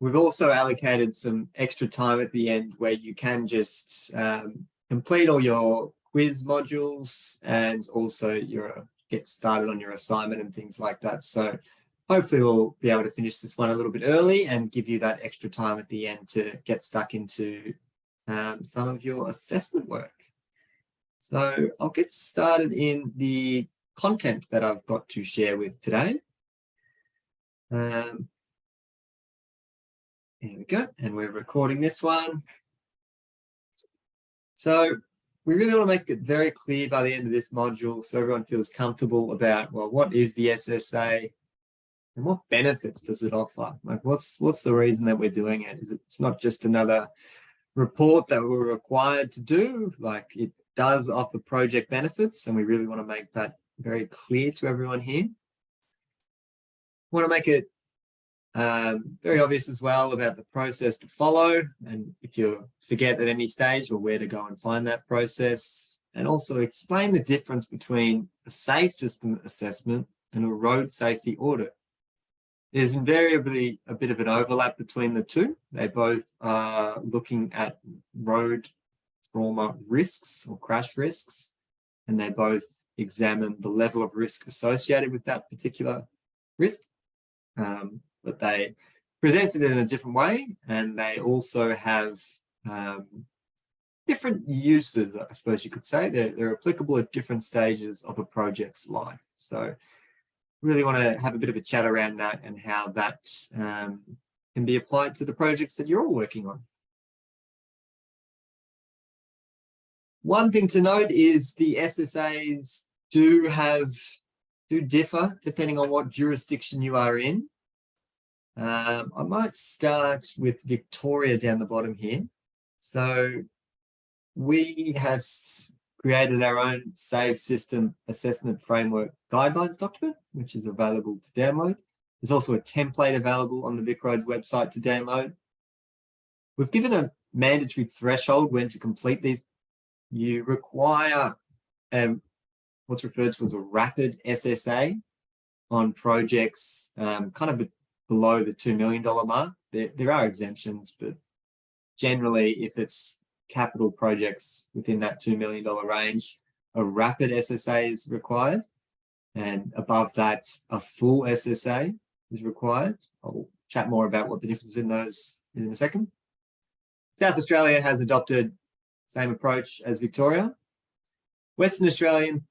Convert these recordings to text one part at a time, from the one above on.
we've also allocated some extra time at the end where you can just complete all your quiz modules and also get started on your assignment and things like that. So hopefully we'll be able to finish this one a little bit early and give you that extra time at the end to get stuck into some of your assessment work. So I'll get started in the content that I've got to share with today. Here we go, and we're recording this one. So we really want to make it very clear by the end of this module so everyone feels comfortable about, well, what is the SSA and what benefits does it offer? Like what's the reason that we're doing it? It's not just another report that we're required to do. Like it does offer project benefits, and we really want to make that very clear to everyone here. We want to make it very obvious as well about the process to follow, and if you forget at any stage, or where to go and find that process, and also explain the difference between a safe system assessment and a road safety audit. There's invariably a bit of an overlap between the two. They both are looking at road trauma risks or crash risks, and they both examine the level of risk associated with that particular risk. But they present it in a different way, and they also have different uses, I suppose you could say. They're applicable at different stages of a project's life. So really want to have a bit of a chat around that and how that can be applied to the projects that you're all working on. One thing to note is the SSAs do differ depending on what jurisdiction you are in. I might start with Victoria down the bottom here. So we have created our own Safe System Assessment Framework Guidelines document, which is available to download. There's also a template available on the VicRoads website to download. We've given a mandatory threshold when to complete these. You require what's referred to as a rapid SSA on projects kind of below the $2 million mark. There are exemptions, but generally, if it's capital projects within that $2 million range, a rapid SSA is required. And above that, a full SSA is required. I'll chat more about what the difference in those is in a second. South Australia has adopted the same approach as Victoria. Western Australians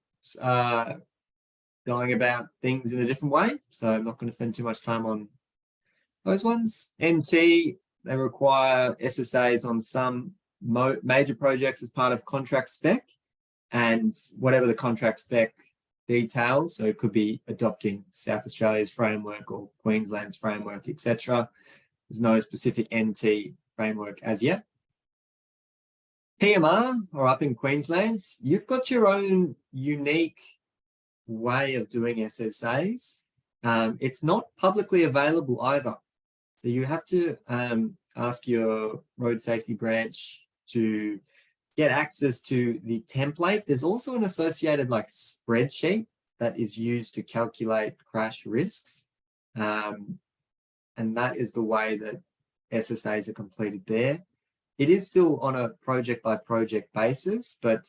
are going about things in a different way, so I'm not going to spend too much time on those ones. NT, they require SSAs on some major projects as part of contract spec, and whatever the contract spec details, so it could be adopting South Australia's framework or Queensland's framework, etc. There's no specific NT framework as yet. PMR, or up in Queensland, you've got your own unique way of doing SSAs. It's not publicly available either. So you have to ask your road safety branch to get access to the template. There's also an associated spreadsheet that is used to calculate crash risks. And that is the way that SSAs are completed there. It is still on a project by project basis, but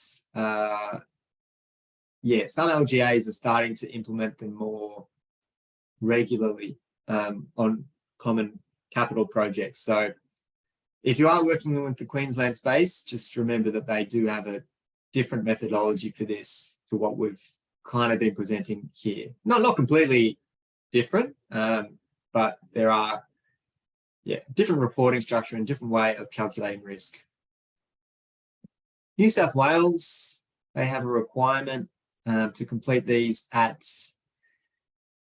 yeah, some LGAs are starting to implement them more regularly on common capital projects. So if you are working with the Queensland space, just remember that they do have a different methodology for this to what we've kind of been presenting here. Not completely different, but there are different reporting structure and different way of calculating risk. New South Wales, they have a requirement to complete these at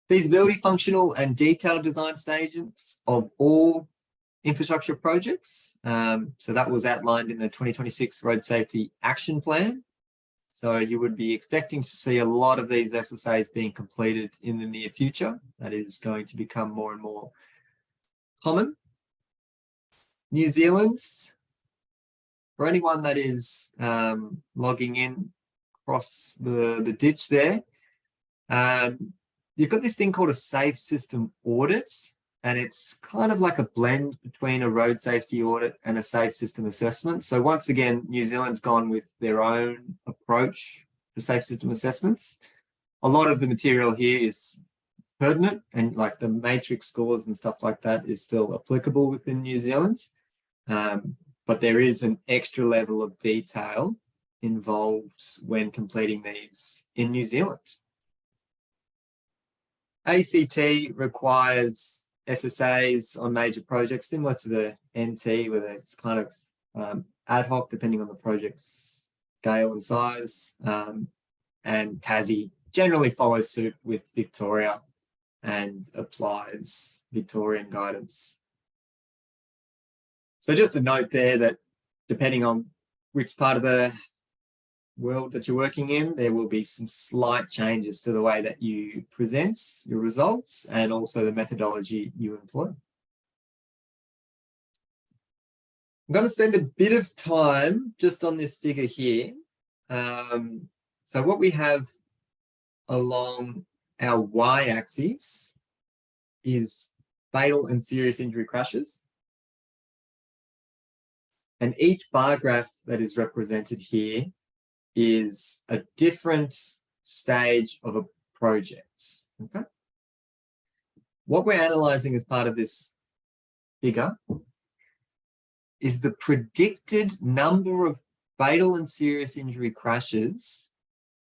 feasibility, functional and detailed design stages of all infrastructure projects. So that was outlined in the 2026 Road Safety Action Plan. So you would be expecting to see a lot of these SSAs being completed in the near future. That is going to become more and more common. New Zealand, for anyone that is logging in across the ditch there, you've got this thing called a safe system audit, and it's kind of like a blend between a road safety audit and a safe system assessment. So once again, New Zealand's gone with their own approach for safe system assessments. A lot of the material here is pertinent, and like the matrix scores and stuff like that is still applicable within New Zealand. But there is an extra level of detail involved when completing these in New Zealand. ACT requires SSAs on major projects, similar to the NT, where it's kind of ad hoc depending on the project's scale and size. And Tassie generally follows suit with Victoria and applies Victorian guidance. So just a note there that depending on which part of the world that you're working in, there will be some slight changes to the way that you present your results and also the methodology you employ. I'm going to spend a bit of time just on this figure here. So what we have along our y-axis is fatal and serious injury crashes. And each bar graph that is represented here is a different stage of a project. Okay. What we're analyzing as part of this figure is the predicted number of fatal and serious injury crashes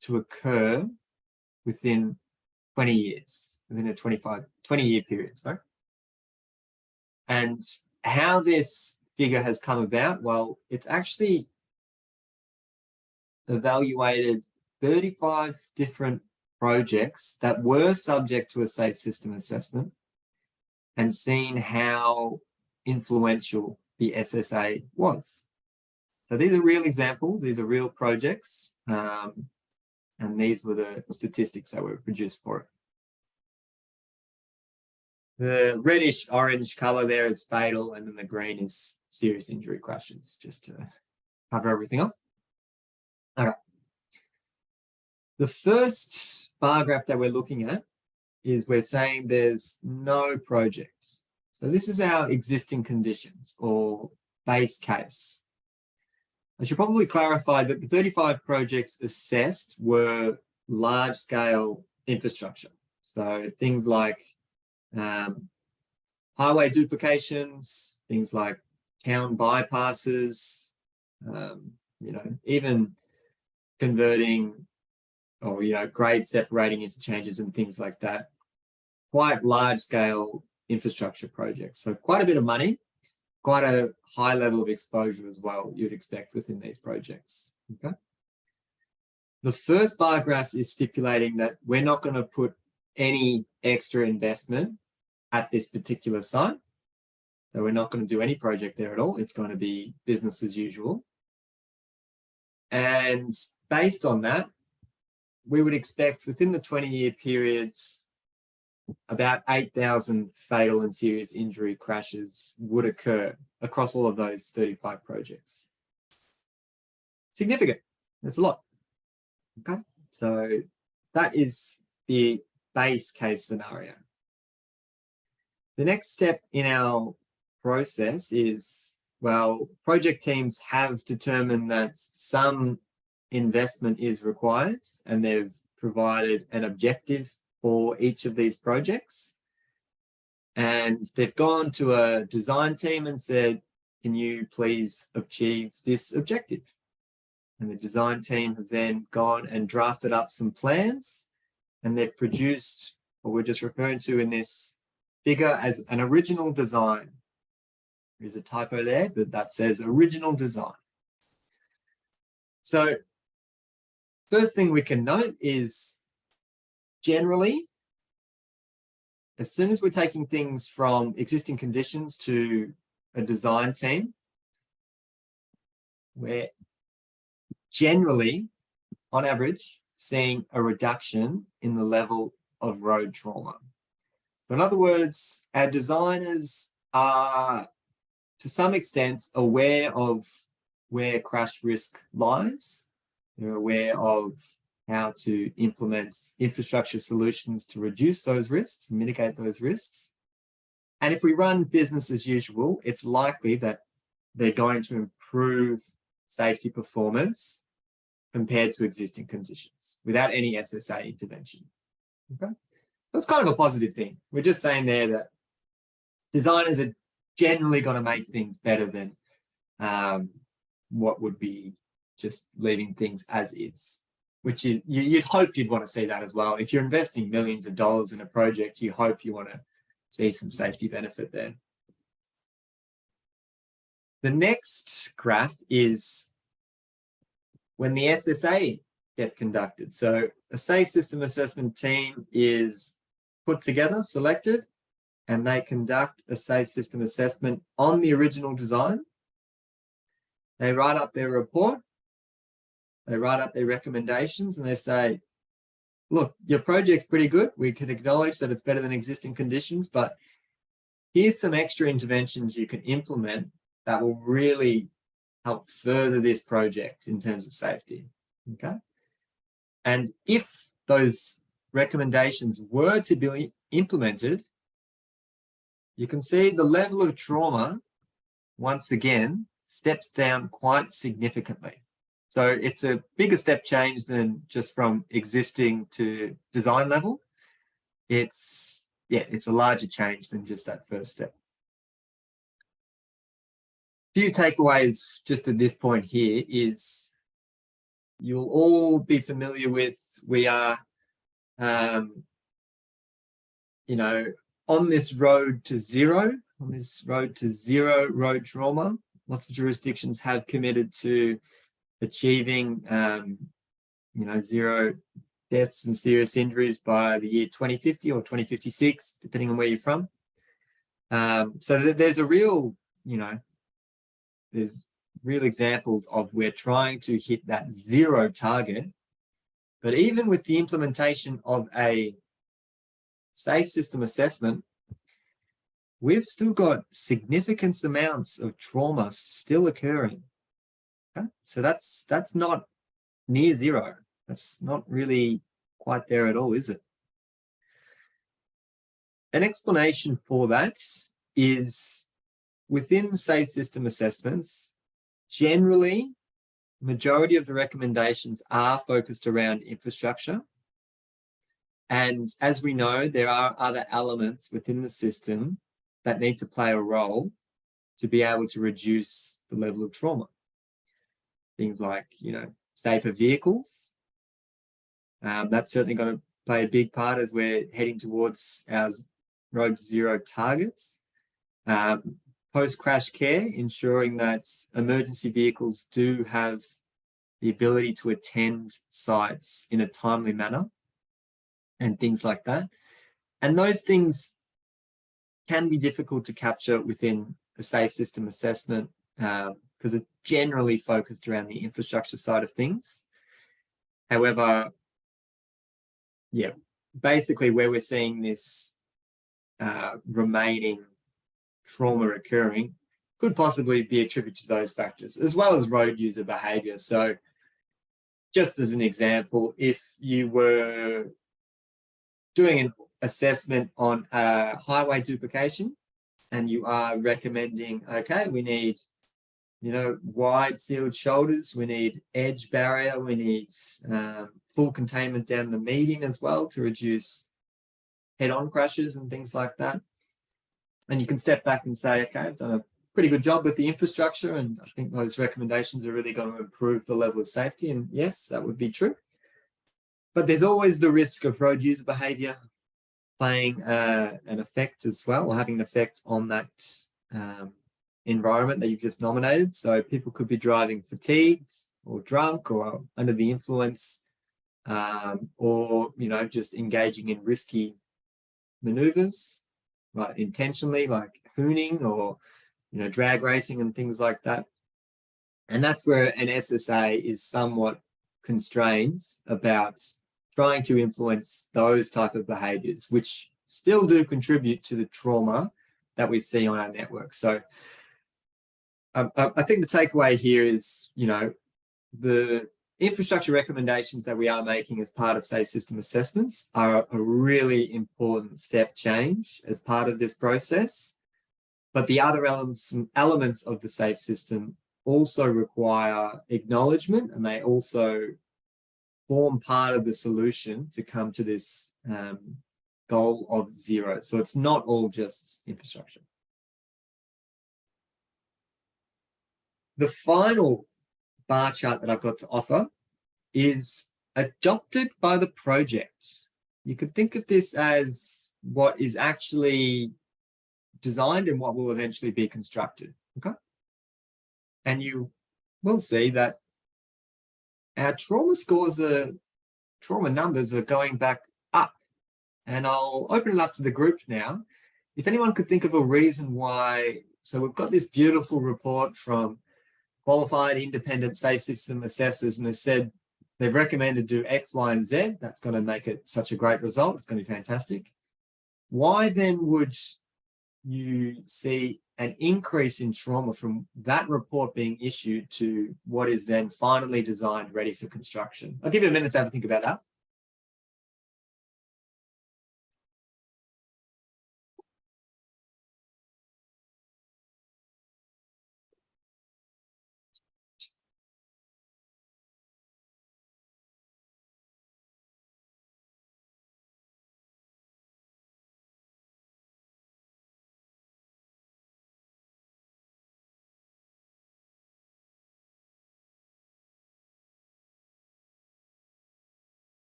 to occur within 20 years, within a 20-year period, sorry. And how this figure has come about, well, it's actually evaluated 35 different projects that were subject to a safe system assessment and seen how influential the SSA was. So these are real examples, these are real projects, and these were the statistics that were produced for it. The reddish orange color there is fatal, and then the green is serious injury crashes, just to cover everything off. Okay. The first bar graph that we're looking at is we're saying there's no projects. So this is our existing conditions or base case. I should probably clarify that the 35 projects assessed were large scale infrastructure. So things like highway duplications, things like town bypasses, you know, even converting or, you know, grade separating interchanges and things like that. Quite large scale infrastructure projects. So quite a bit of money, quite a high level of exposure as well you'd expect within these projects. Okay. The first bar graph is stipulating that we're not going to put any extra investment at this particular site. So we're not going to do any project there at all. It's going to be business as usual. And based on that, we would expect within the 20-year period, about 8,000 fatal and serious injury crashes would occur across all of those 35 projects. Significant. That's a lot. Okay. So that is the base case scenario. The next step in our process is, well, project teams have determined that some investment is required and they've provided an objective for each of these projects. And they've gone to a design team and said, can you please achieve this objective? And the design team have then gone and drafted up some plans, and they've produced what we're just referring to in this figure as an original design. There's a typo there, but that says original design. So first thing we can note is generally, as soon as we're taking things from existing conditions to a design team, we're generally, on average, seeing a reduction in the level of road trauma. So in other words, our designers are to some extent aware of where crash risk lies. They're aware of how to implement infrastructure solutions to reduce those risks, mitigate those risks. And if we run business as usual, it's likely that they're going to improve safety performance compared to existing conditions without any SSA intervention. Okay, so it's kind of a positive thing. We're just saying there that designers are generally going to make things better than what would be just leaving things as is, which is, you'd hope you'd want to see that as well. If you're investing millions of dollars in a project, you hope you want to see some safety benefit there. The next graph is when the SSA gets conducted. So a safe system assessment team is put together, selected, and they conduct a safe system assessment on the original design. They write up their report, they write up their recommendations, and they say, look, your project's pretty good. We can acknowledge that it's better than existing conditions, but here's some extra interventions you can implement that will really help further this project in terms of safety, okay? And if those recommendations were to be implemented, you can see the level of trauma, once again, steps down quite significantly. So it's a bigger step change than just from existing to design level. It's a larger change than just that first step. Few takeaways just at this point here is you'll all be familiar with, we are, you know, on this road to zero road trauma. Lots of jurisdictions have committed to achieving, you know, zero deaths and serious injuries by the year 2050 or 2056, depending on where you're from. So there's a real, you know, there's real examples of we're trying to hit that zero target. But even with the implementation of a safe system assessment, we've still got significant amounts of trauma still occurring. Okay? So that's not near zero. That's not really quite there at all, is it? An explanation for that is within safe system assessments, generally, majority of the recommendations are focused around infrastructure. And as we know, there are other elements within the system that need to play a role to be able to reduce the level of trauma. Things like, you know, safer vehicles. That's certainly going to play a big part as we're heading towards our road to zero targets. Post-crash care, ensuring that emergency vehicles do have the ability to attend sites in a timely manner and things like that. And those things can be difficult to capture within a safe system assessment because it's generally focused around the infrastructure side of things. However, yeah, basically where we're seeing this remaining trauma occurring could possibly be attributed to those factors, as well as road user behavior. So just as an example, if you were doing an assessment on highway duplication and you are recommending, okay, we need, you know, wide sealed shoulders, we need edge barrier, we need full containment down the median as well to reduce head-on crashes and things like that. And you can step back and say, okay, I've done a pretty good job with the infrastructure and I think those recommendations are really going to improve the level of safety. And yes, that would be true. But there's always the risk of road user behavior playing an effect as well, or having an effect on that environment that you've just nominated. So people could be driving fatigued or drunk or under the influence, or, you know, just engaging in risky maneuvers, right, intentionally, like hooning or, you know, drag racing and things like that. And that's where an SSA is somewhat constrained about trying to influence those type of behaviors, which still do contribute to the trauma that we see on our network. So I think the takeaway here is, you know, the infrastructure recommendations that we are making as part of safe system assessments are a really important step change as part of this process. But the other elements of the safe system also require acknowledgement, and they also form part of the solution to come to this goal of zero. So it's not all just infrastructure. The final bar chart that I've got to offer is adopted by the project. You could think of this as what is actually designed and what will eventually be constructed, okay? And you will see that our trauma scores trauma numbers are going back up. And I'll open it up to the group now. If anyone could think of a reason why, so we've got this beautiful report from qualified independent safe system assessors, and they said they've recommended do X, Y, and Z. That's going to make it such a great result. It's going to be fantastic. Why then would you see an increase in trauma from that report being issued to what is then finally designed, ready for construction? I'll give you a minute to have a think about that.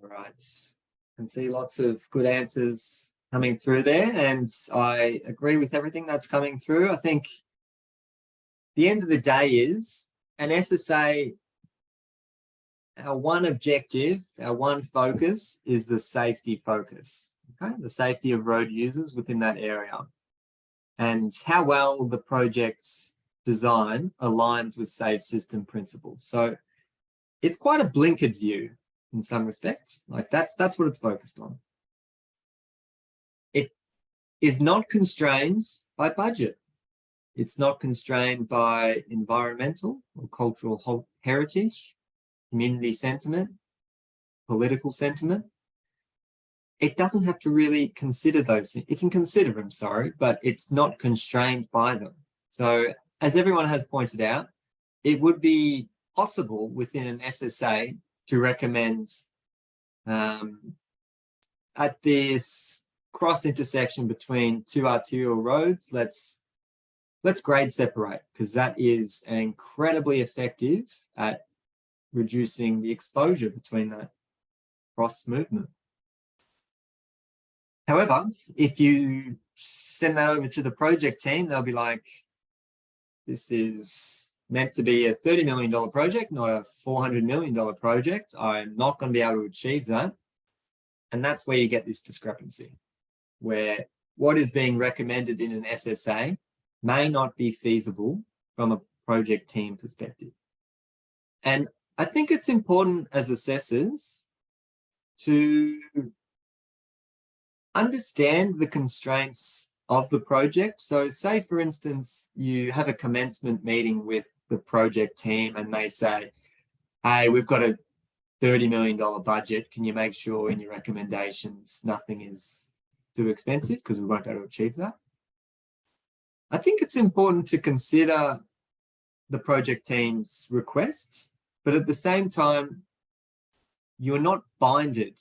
All right, I can see lots of good answers coming through there, and I agree with everything that's coming through. I think the end of the day is an SSA, our one objective, our one focus is the safety focus, okay? The safety of road users within that area and how well the project's design aligns with safe system principles. So it's quite a blinkered view in some respects. Like that's what it's focused on. It is not constrained by budget. It's not constrained by environmental or cultural heritage, community sentiment, political sentiment. It doesn't have to really consider those things. It can consider them, sorry, but it's not constrained by them. So as everyone has pointed out, it would be possible within an SSA to recommend at this cross intersection between two arterial roads, let's grade separate, because that is incredibly effective at reducing the exposure between that cross movement. However, if you send that over to the project team, they'll be like, this is meant to be a $30 million project, not a $400 million project. I'm not going to be able to achieve that. And that's where you get this discrepancy, where what is being recommended in an SSA may not be feasible from a project team perspective. And I think it's important as assessors to understand the constraints of the project. So say, for instance, you have a commencement meeting with the project team and they say, hey, we've got a $30 million budget. Can you make sure in your recommendations nothing is too expensive because we won't be able to achieve that? I think it's important to consider the project team's request, but at the same time, you're not binded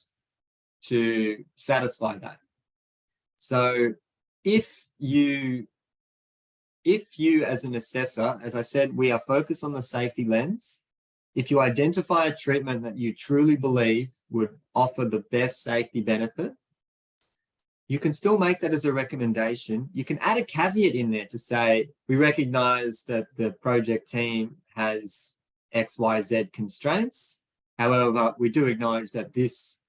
to satisfy that. So if you as an assessor, as I said, we are focused on the safety lens. If you identify a treatment that you truly believe would offer the best safety benefit, you can still make that as a recommendation. You can add a caveat in there to say, we recognize that the project team has X, Y, Z constraints. However, we do acknowledge that this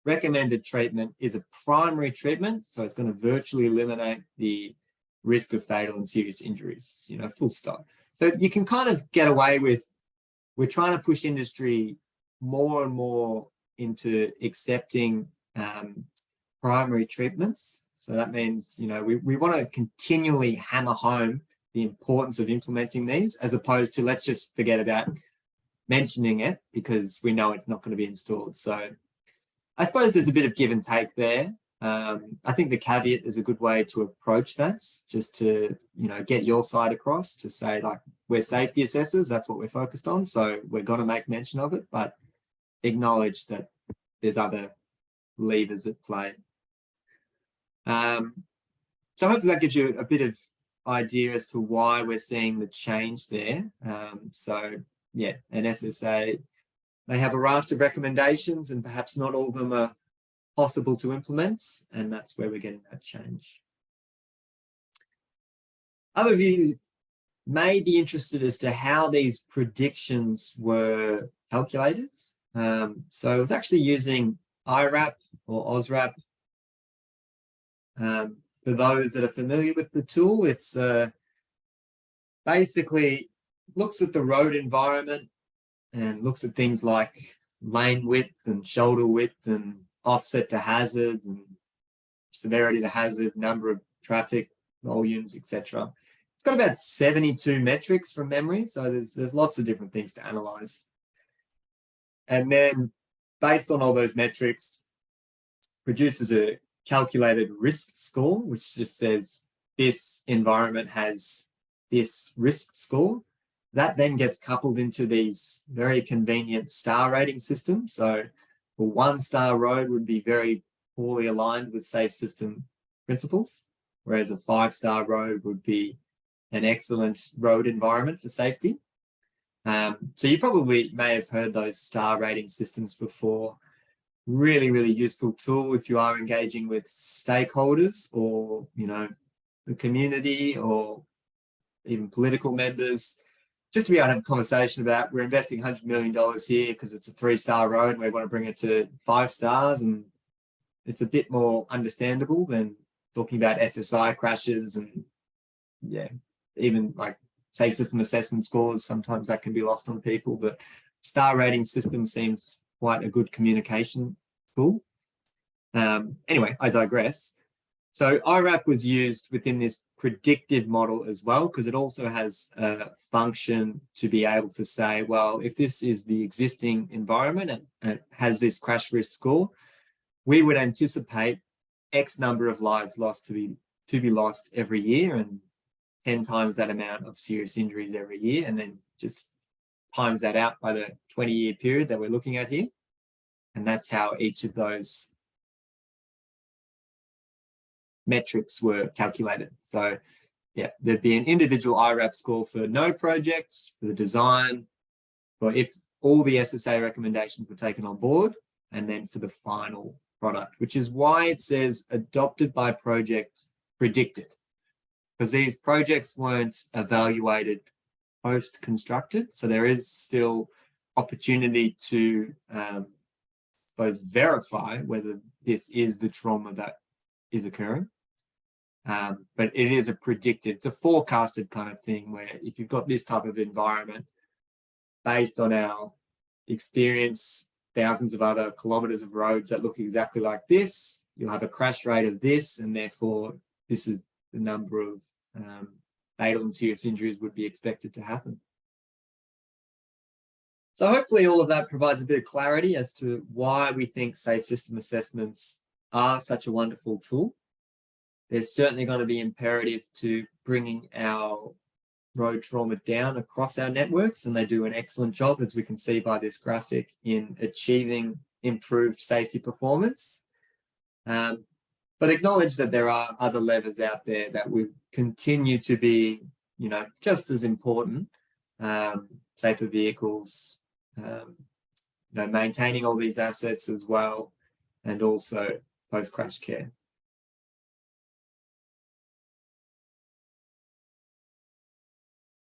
recommended treatment is a primary treatment, so it's going to virtually eliminate the risk of fatal and serious injuries, full stop. So you can kind of get away with we're trying to push industry more and more into accepting primary treatments. So that means, you know, we want to continually hammer home the importance of implementing these, as opposed to let's just forget about mentioning it because we know it's not going to be installed. So I suppose there's a bit of give and take there. I think the caveat is a good way to approach that, just to, you know, get your side across, to say, like, we're safety assessors, that's what we're focused on, so we're going to make mention of it, but acknowledge that there's other levers at play. So hopefully that gives you a bit of idea as to why we're seeing the change there. So yeah, an SSA, they have a raft of recommendations and perhaps not all of them are possible to implement, and that's where we're getting that change. Other of you may be interested as to how these predictions were calculated. So I was actually using IRAP or OSRAP. For those that are familiar with the tool, it's basically looks at the road environment and looks at things like lane width and shoulder width and offset to hazards and severity to hazard, number of traffic volumes, etc. It's got about 72 metrics from memory, so there's lots of different things to analyze. And then based on all those metrics, produces a calculated risk score, which just says this environment has this risk score. That then gets coupled into these very convenient star rating systems. So a 1-star road would be very poorly aligned with safe system principles, whereas a 5-star road would be an excellent road environment for safety. So you probably may have heard those star rating systems before. Really, really useful tool if you are engaging with stakeholders or, you know, the community or even political members, just to be able to have a conversation about, we're investing $100 million here because it's a 3-star road and we want to bring it to 5 stars, and it's a bit more understandable than talking about FSI crashes and, yeah, even like safe system assessment scores. Sometimes that can be lost on people, but star rating system seems quite a good communication tool. Anyway, I digress. So IRAP was used within this predictive model as well, because it also has a function to be able to say, well, if this is the existing environment and it has this crash risk score, we would anticipate X number of lives lost to be lost every year, and 10 times that amount of serious injuries every year, and then just times that out by the 20-year period that we're looking at here. And that's how each of those metrics were calculated. So yeah, there'd be an individual IRAP score for no project, for the design, or if all the SSA recommendations were taken on board, and then for the final product, which is why it says adopted by project predicted, because these projects weren't evaluated post-constructed. So there is still opportunity to, I suppose, verify whether this is the trauma that is occurring. But it is a predicted, it's a forecasted kind of thing, where if you've got this type of environment, based on our experience, thousands of other kilometers of roads that look exactly like this, you'll have a crash rate of this, and therefore this is the number of fatal and serious injuries would be expected to happen. So hopefully all of that provides a bit of clarity as to why we think safe system assessments are such a wonderful tool. There's certainly going to be imperative to bringing our road trauma down across our networks, and they do an excellent job, as we can see by this graphic, in achieving improved safety performance. But acknowledge that there are other levers out there that will continue to be, you know, just as important. Safer vehicles, you know, maintaining all these assets as well, and also post-crash care.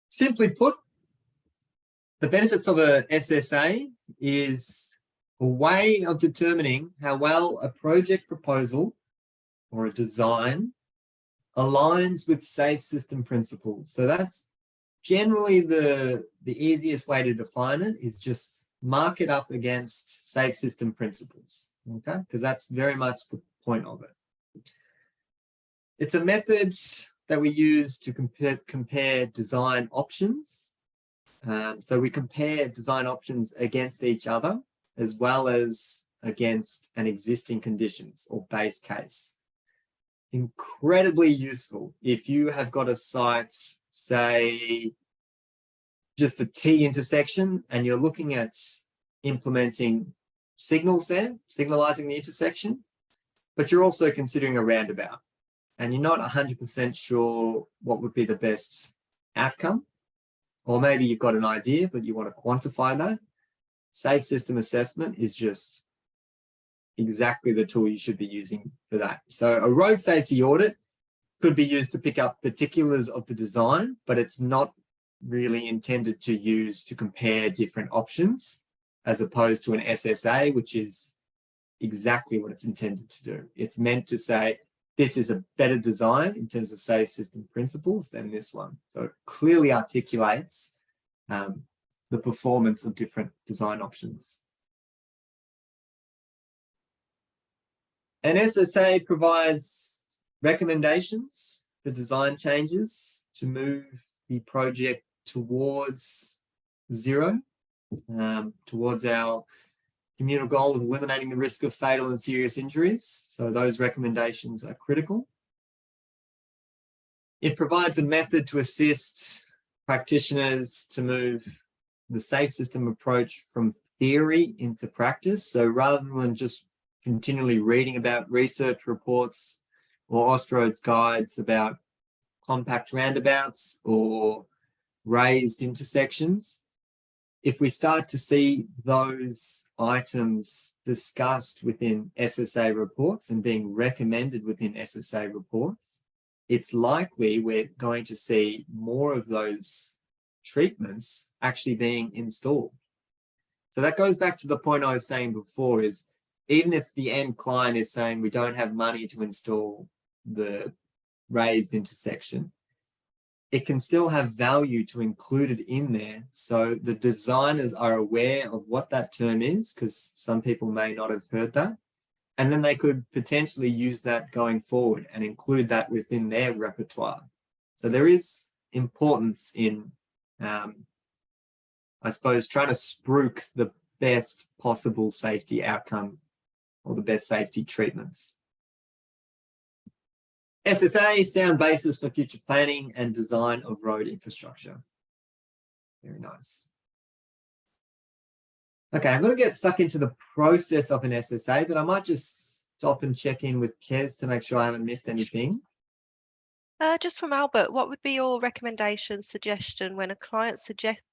Simply put, the benefits of a SSA is a way of determining how well a project proposal or a design aligns with safe system principles. So that's generally the easiest way to define it is just mark it up against safe system principles, okay? Because that's very much the point of it. It's a method that we use to compare design options. So we compare design options against each other as well as against an existing conditions or base case. Incredibly useful if you have got a site, say, just a T intersection, and you're looking at implementing signals there, signalizing the intersection, but you're also considering a roundabout, and you're not 100% sure what would be the best outcome, or maybe you've got an idea, but you want to quantify that. Safe system assessment is just exactly the tool you should be using for that. So a road safety audit could be used to pick up particulars of the design, but it's not really intended to use to compare different options, as opposed to an SSA, which is exactly what it's intended to do. It's meant to say, this is a better design in terms of safe system principles than this one. So it clearly articulates the performance of different design options. An SSA provides recommendations for design changes to move the project towards zero, towards our communal goal of eliminating the risk of fatal and serious injuries. So those recommendations are critical. It provides a method to assist practitioners to move the safe system approach from theory into practice. So rather than just continually reading about research reports or Austroads guides about compact roundabouts or raised intersections, if we start to see those items discussed within SSA reports and being recommended within SSA reports, it's likely we're going to see more of those treatments actually being installed. So that goes back to the point I was saying before, is even if the end client is saying we don't have money to install the raised intersection, it can still have value to include it in there. So the designers are aware of what that term is, because some people may not have heard that. And then they could potentially use that going forward and include that within their repertoire. So there is importance in, I suppose, trying to spruik the best possible safety outcome or the best safety treatments. SSA, sound basis for future planning and design of road infrastructure. Very nice. Okay, I'm going to get stuck into the process of an SSA, but I might just stop and check in with Kez to make sure I haven't missed anything. Just from Albert, what would be your recommendation, suggestion when a client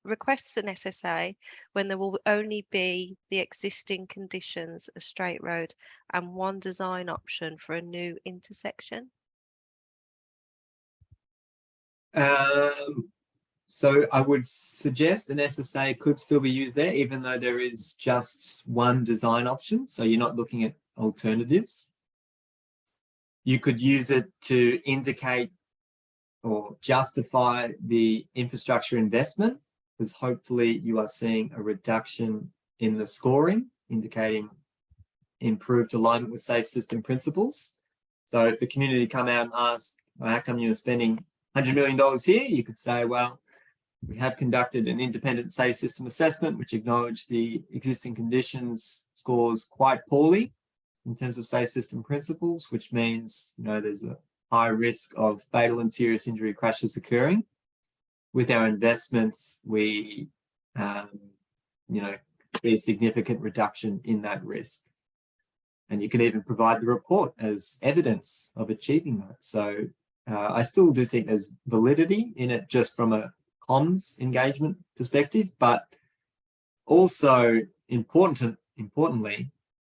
requests an SSA when there will only be the existing conditions, a straight road, and one design option for a new intersection? So I would suggest an SSA could still be used there, even though there is just one design option. So you're not looking at alternatives. You could use it to indicate or justify the infrastructure investment, because hopefully you are seeing a reduction in the scoring, indicating improved alignment with safe system principles. So if the community come out and ask, well, how come you're spending $100 million here? You could say, well, we have conducted an independent safe system assessment, which acknowledged the existing conditions scores quite poorly in terms of safe system principles, which means, you know, there's a high risk of fatal and serious injury crashes occurring. With our investments, we, you know, see a significant reduction in that risk. And you can even provide the report as evidence of achieving that. So I still do think there's validity in it just from a comms engagement perspective, but also importantly,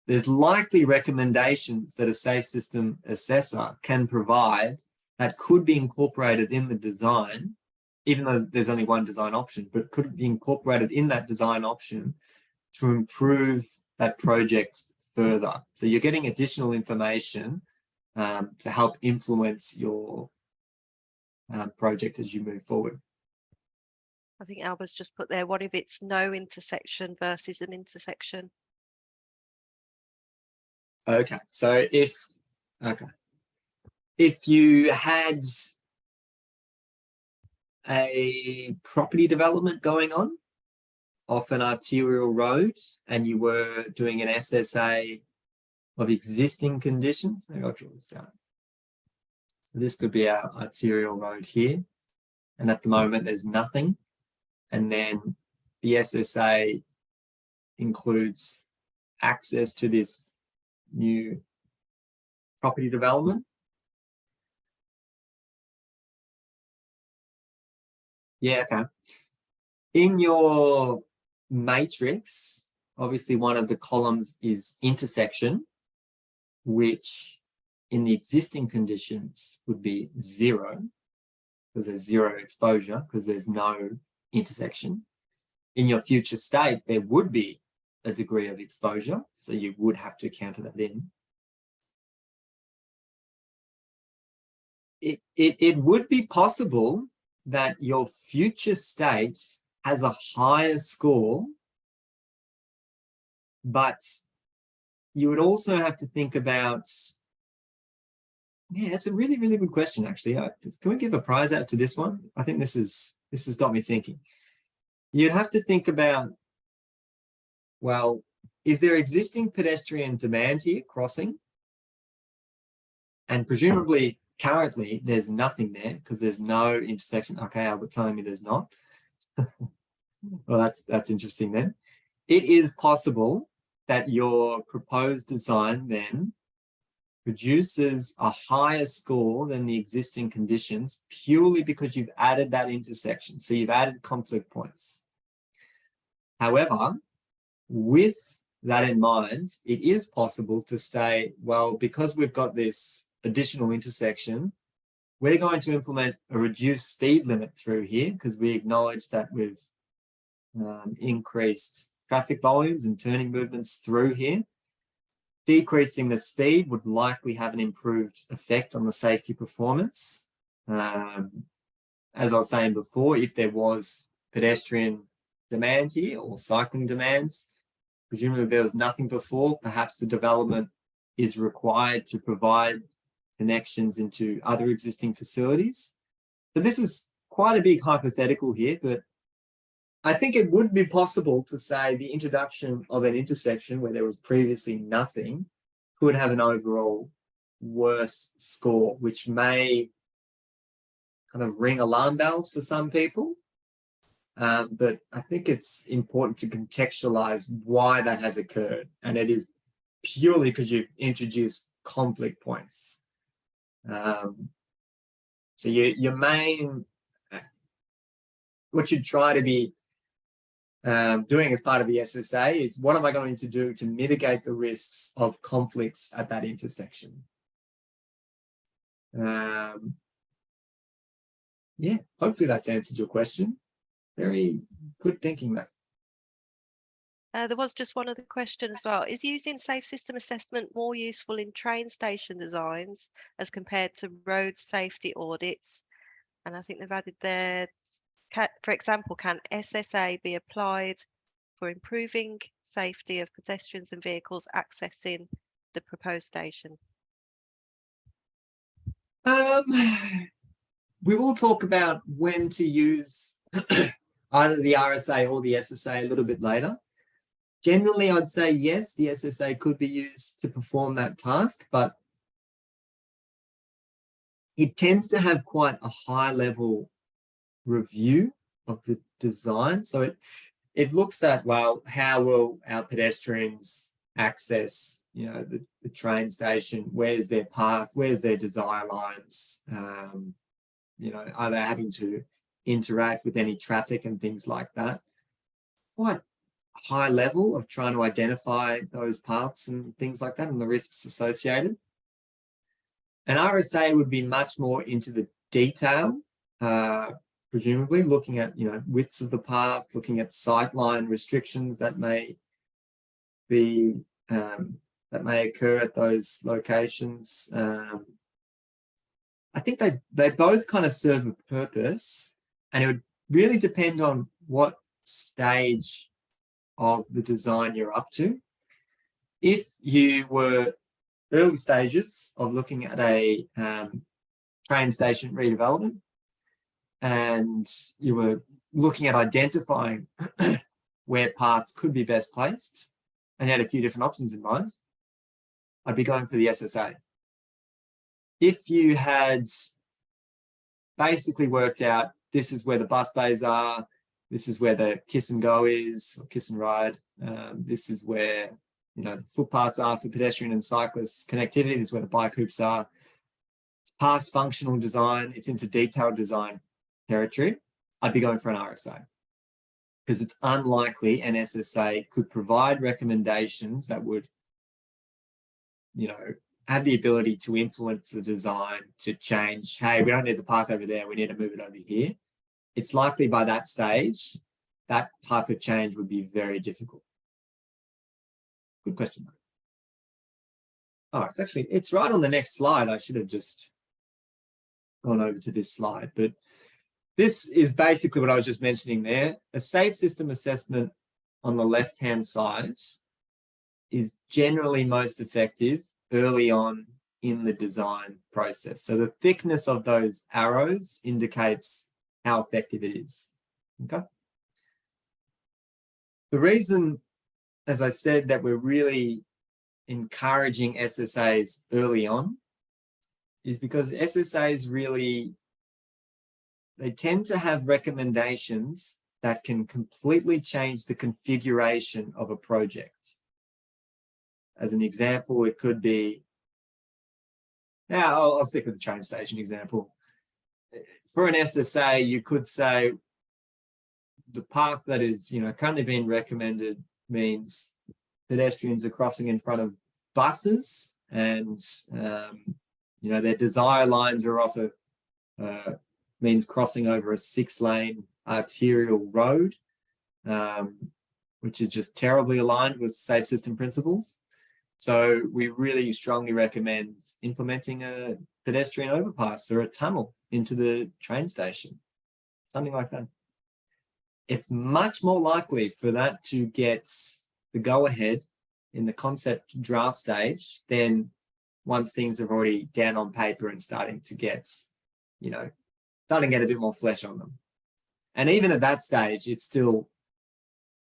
there's likely recommendations that a safe system assessor can provide that could be incorporated in the design, even though there's only one design option, but could be incorporated in that design option to improve that project further. So you're getting additional information to help influence your project as you move forward. I think Alba's just put there, what if it's no intersection versus an intersection? Okay, so if you had a property development going on off an arterial road and you were doing an SSA of existing conditions, maybe I'll draw this out. So this could be our arterial road here, and at the moment there's nothing, and then the SSA includes access to this new property development. Yeah, okay. In your matrix, obviously one of the columns is intersection, which in the existing conditions would be 0, because there's 0 exposure, because there's no intersection. In your future state, there would be a degree of exposure, so you would have to counter that in. It would be possible that your future state has a higher score, but you would also have to think about, yeah, it's a really, really good question, actually. Can we give a prize out to this one? I think this has got me thinking. You'd have to think about, well, is there existing pedestrian demand here crossing? And presumably, currently, there's nothing there because there's no intersection. Okay, Albert telling me there's not. Well, that's interesting then. It is possible that your proposed design then produces a higher score than the existing conditions purely because you've added that intersection. So you've added conflict points. However, with that in mind, it is possible to say, well, because we've got this additional intersection, we're going to implement a reduced speed limit through here because we acknowledge that we've increased traffic volumes and turning movements through here. Decreasing the speed would likely have an improved effect on the safety performance. As I was saying before, if there was pedestrian demand here or cycling demands, presumably there was nothing before, perhaps the development is required to provide connections into other existing facilities. So this is quite a big hypothetical here, but I think it would be possible to say the introduction of an intersection where there was previously nothing could have an overall worse score, which may kind of ring alarm bells for some people. But I think it's important to contextualize why that has occurred. And it is purely because you've introduced conflict points. So your main, what you try to be doing as part of the SSA is, what am I going to do to mitigate the risks of conflicts at that intersection? Yeah, hopefully that's answered your question. Very good thinking, mate. There was just one other question as well. Is using safe system assessment more useful in train station designs as compared to road safety audits? And I think they've added there, for example, can SSA be applied for improving safety of pedestrians and vehicles accessing the proposed station? We will talk about when to use either the RSA or the SSA a little bit later. Generally, I'd say yes, the SSA could be used to perform that task, but it tends to have quite a high level review of the design. So it looks at, well, how will our pedestrians access, you know, the train station? Where's their path? Where's their desire lines? You know, are they having to interact with any traffic and things like that? Quite high level of trying to identify those paths and things like that and the risks associated. An RSA would be much more into the detail, presumably looking at, you know, widths of the path, looking at sightline restrictions that may be that may occur at those locations. I think they both kind of serve a purpose, and it would really depend on what stage of the design you're up to. If you were early stages of looking at a train station redevelopment, and you were looking at identifying where parts could be best placed, and you had a few different options in mind, I'd be going for the SSA. If you had basically worked out this is where the bus bays are, this is where the kiss and go is, or kiss and ride, this is where the footpaths are for pedestrian and cyclist connectivity, this is where the bike hoops are. It's past functional design, it's into detailed design territory, I'd be going for an RSA, because it's unlikely an SSA could provide recommendations that would have the ability to influence the design to change. Hey, we don't need the path over there, we need to move it over here. It's likely by that stage, that type of change would be very difficult. Good question. Oh, it's right on the next slide. I should have just gone over to this slide, but this is basically what I was just mentioning there. A safe system assessment on the left-hand side is generally most effective early on in the design process. So the thickness of those arrows indicates how effective it is. Okay. The reason, as I said, that we're really encouraging SSAs early on is because SSAs really, they tend to have recommendations that can completely change the configuration of a project. As an example, it could be, now I'll stick with the train station example. For an SSA, you could say the path that is currently being recommended means pedestrians are crossing in front of buses, and their desire lines are off means crossing over a 6-lane arterial road, which is just terribly aligned with safe system principles. So we really strongly recommend implementing a pedestrian overpass or a tunnel into the train station, something like that. It's much more likely for that to get the go-ahead in the concept draft stage than once things are already down on paper and starting to get, starting to get a bit more flesh on them. And even at that stage, it's still,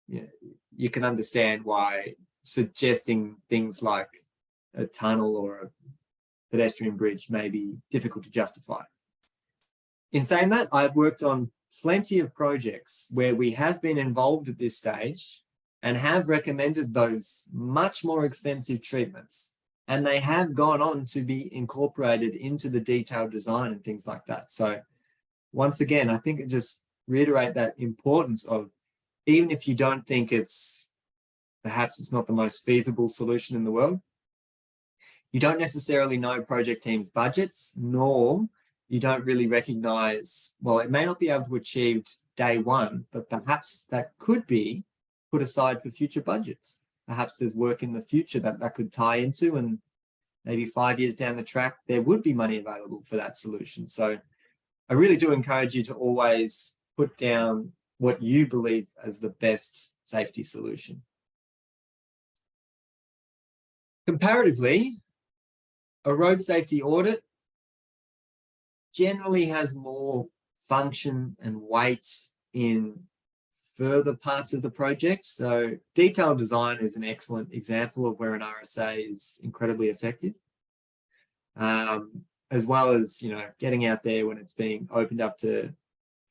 you can understand why suggesting things like a tunnel or a pedestrian bridge may be difficult to justify. In saying that, I've worked on plenty of projects where we have been involved at this stage and have recommended those much more expensive treatments, and they have gone on to be incorporated into the detailed design and things like that. So once again, I think it just reiterate that importance of, even if you don't think perhaps it's not the most feasible solution in the world, you don't necessarily know project teams' budgets, nor you don't really recognize, well, it may not be able to achieve day one, but perhaps that could be put aside for future budgets. Perhaps there's work in the future that could tie into, and maybe 5 years down the track, there would be money available for that solution. So I really do encourage you to always put down what you believe as the best safety solution. Comparatively, a road safety audit generally has more function and weight in further parts of the project. So detailed design is an excellent example of where an RSA is incredibly effective, as well as, getting out there when it's being opened up to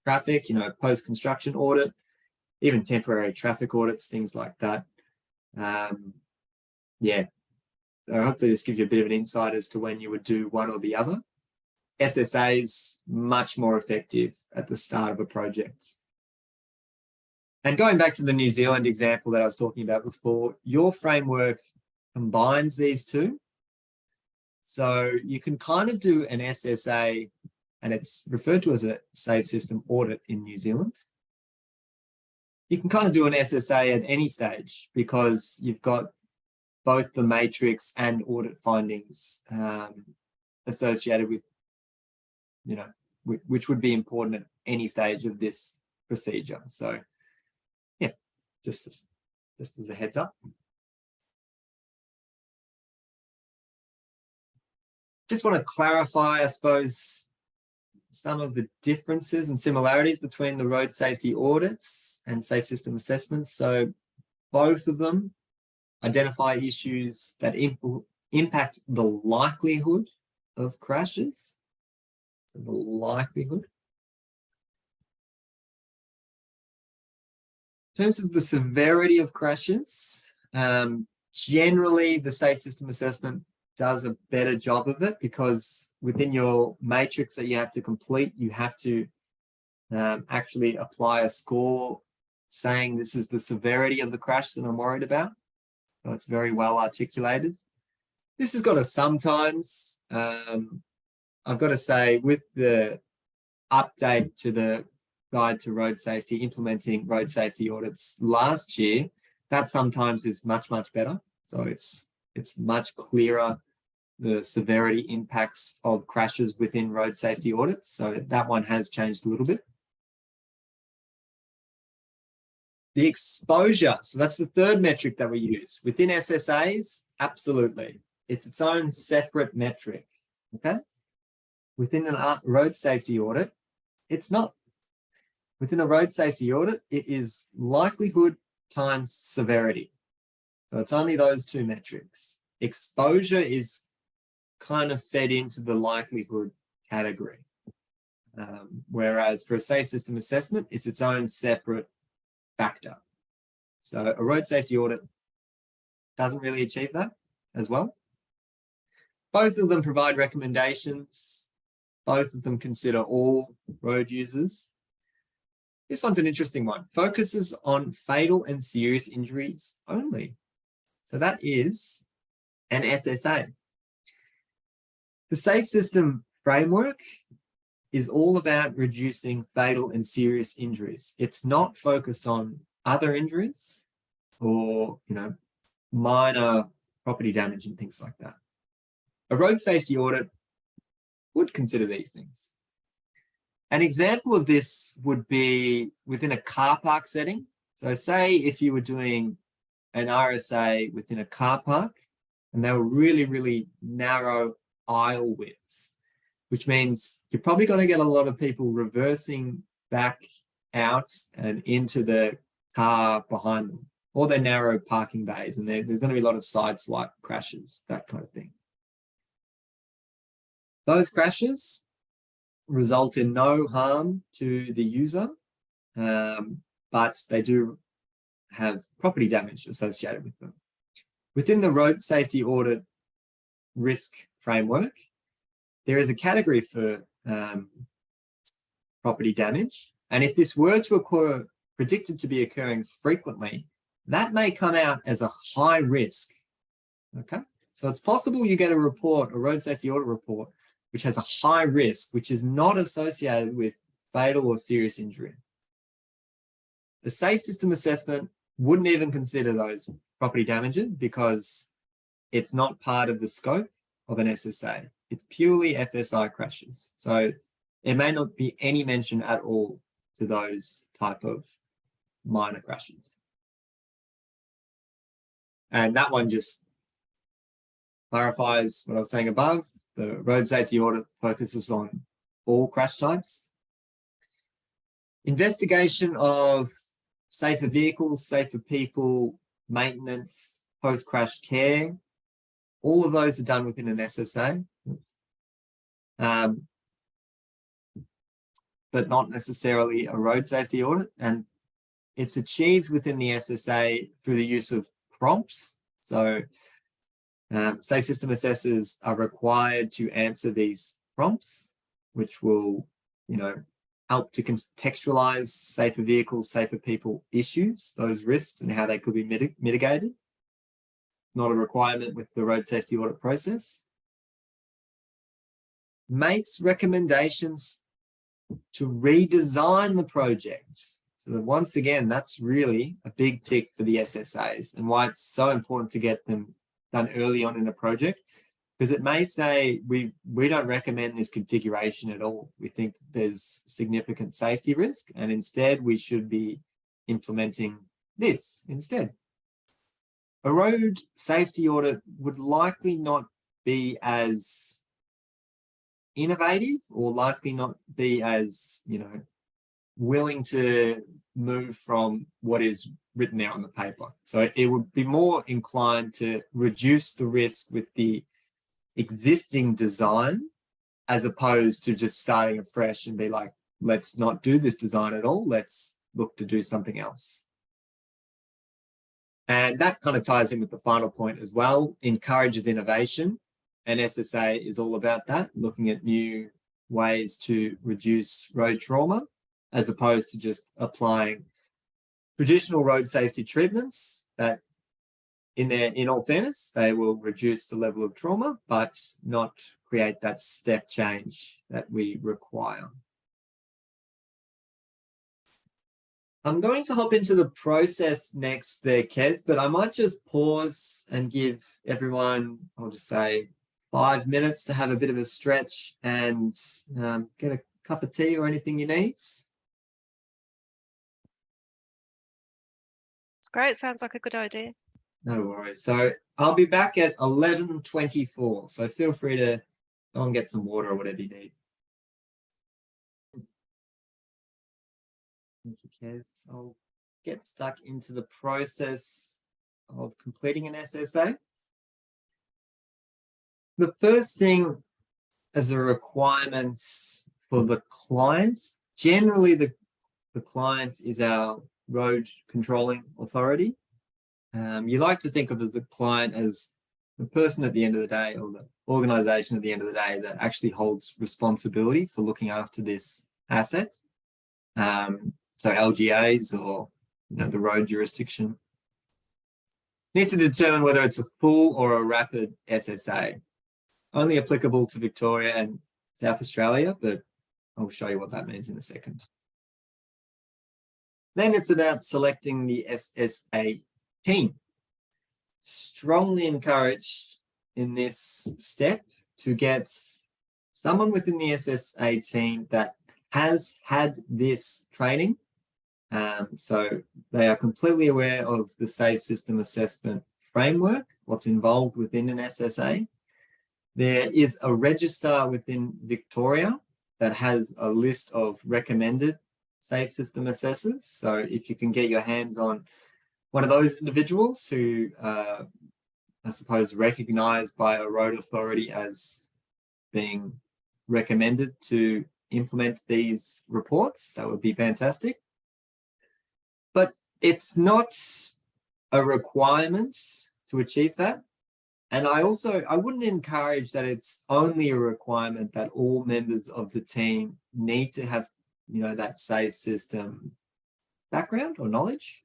traffic, post-construction audit, even temporary traffic audits, things like that. Yeah. So hopefully this gives you a bit of an insight as to when you would do one or the other. SSA is much more effective at the start of a project. And going back to the New Zealand example that I was talking about before, your framework combines these two. So you can kind of do an SSA, and it's referred to as a safe system audit in New Zealand. You can kind of do an SSA at any stage because you've got both the matrix and audit findings associated with, which would be important at any stage of this procedure. So yeah, just as a heads up. Just want to clarify, I suppose, some of the differences and similarities between the road safety audits and safe system assessments. So both of them identify issues that impact the likelihood of crashes. So the likelihood. In terms of the severity of crashes, generally the safe system assessment does a better job of it, because within your matrix that you have to complete, you have to actually apply a score saying this is the severity of the crash that I'm worried about. So it's very well articulated. This has got to sometimes, I've got to say, with the update to the Guide to Road Safety, implementing road safety audits last year, that sometimes is much, much better. So it's much clearer, the severity impacts of crashes within road safety audits. So that one has changed a little bit. The exposure, so that's the third metric that we use. Within SSAs, absolutely. It's its own separate metric, okay? Within a road safety audit, it's not. Within a road safety audit, it is likelihood times severity. So it's only those two metrics. Exposure is kind of fed into the likelihood category. Whereas for a safe system assessment, it's its own separate factor. So a road safety audit doesn't really achieve that as well. Both of them provide recommendations. Both of them consider all road users. This one's an interesting one. Focuses on fatal and serious injuries only. So that is an SSA. The safe system framework is all about reducing fatal and serious injuries. It's not focused on other injuries or, minor property damage and things like that. A road safety audit would consider these things. An example of this would be within a car park setting. So say if you were doing an RSA within a car park and they were really, really narrow aisle widths, which means you're probably going to get a lot of people reversing back out and into the car behind them, or their narrow parking bays, and there's going to be a lot of side swipe crashes, that kind of thing. Those crashes result in no harm to the user, but they do have property damage associated with them. Within the road safety audit risk framework, there is a category for property damage. And if this were to occur, predicted to be occurring frequently, that may come out as a high risk. Okay, so it's possible you get a report, a road safety audit report, which has a high risk, which is not associated with fatal or serious injury. The safe system assessment wouldn't even consider those property damages because it's not part of the scope of an SSA. It's purely FSI crashes. So there may not be any mention at all to those type of minor crashes. And that one just clarifies what I was saying above. The road safety audit focuses on all crash types. Investigation of safer vehicles, safer people, maintenance, post-crash care, all of those are done within an SSA, but not necessarily a road safety audit. And it's achieved within the SSA through the use of prompts. So safe system assessors are required to answer these prompts, which will, help to contextualize safer vehicles, safer people issues, those risks and how they could be mitigated. It's not a requirement with the road safety audit process. Makes recommendations to redesign the project. So that once again, that's really a big tick for the SSAs and why it's so important to get them done early on in a project. because it may say we don't recommend this configuration at all. We think there's significant safety risk, and instead we should be implementing this instead. A road safety audit would likely not be as innovative, or likely not be as, willing to move from what is written there on the paper. So it would be more inclined to reduce the risk with the existing design, as opposed to just starting afresh and be like, let's not do this design at all. Let's look to do something else. And that kind of ties in with the final point as well, encourages innovation. And SSA is all about that, looking at new ways to reduce road trauma, as opposed to just applying traditional road safety treatments that, in all fairness, they will reduce the level of trauma, but not create that step change that we require. I'm going to hop into the process next there, Kez, but I might just pause and give everyone, I'll just say, 5 minutes to have a bit of a stretch and get a cup of tea or anything you need. It's great. Sounds like a good idea. No worries. So I'll be back at 11:24. So feel free to go and get some water or whatever you need. Thank you, Kez. I'll get stuck into the process of completing an SSA. The first thing as a requirement for the clients, generally the client is our road controlling authority. You like to think of as the client as the person at the end of the day, or the organization at the end of the day, that actually holds responsibility for looking after this asset. So LGAs, or the road jurisdiction, needs to determine whether it's a full or a rapid SSA. Only applicable to Victoria and South Australia, but I'll show you what that means in a second. Then it's about selecting the SSA team. Strongly encouraged in this step to get someone within the SSA team that has had this training. So they are completely aware of the Safe System Assessment framework, what's involved within an SSA. There is a register within Victoria that has a list of recommended safe system assessors. So if you can get your hands on one of those individuals who are, I suppose, recognised by a road authority as being recommended to implement these reports, that would be fantastic. But it's not a requirement to achieve that. And I wouldn't encourage that it's only a requirement that all members of the team need to have, that safe system background or knowledge.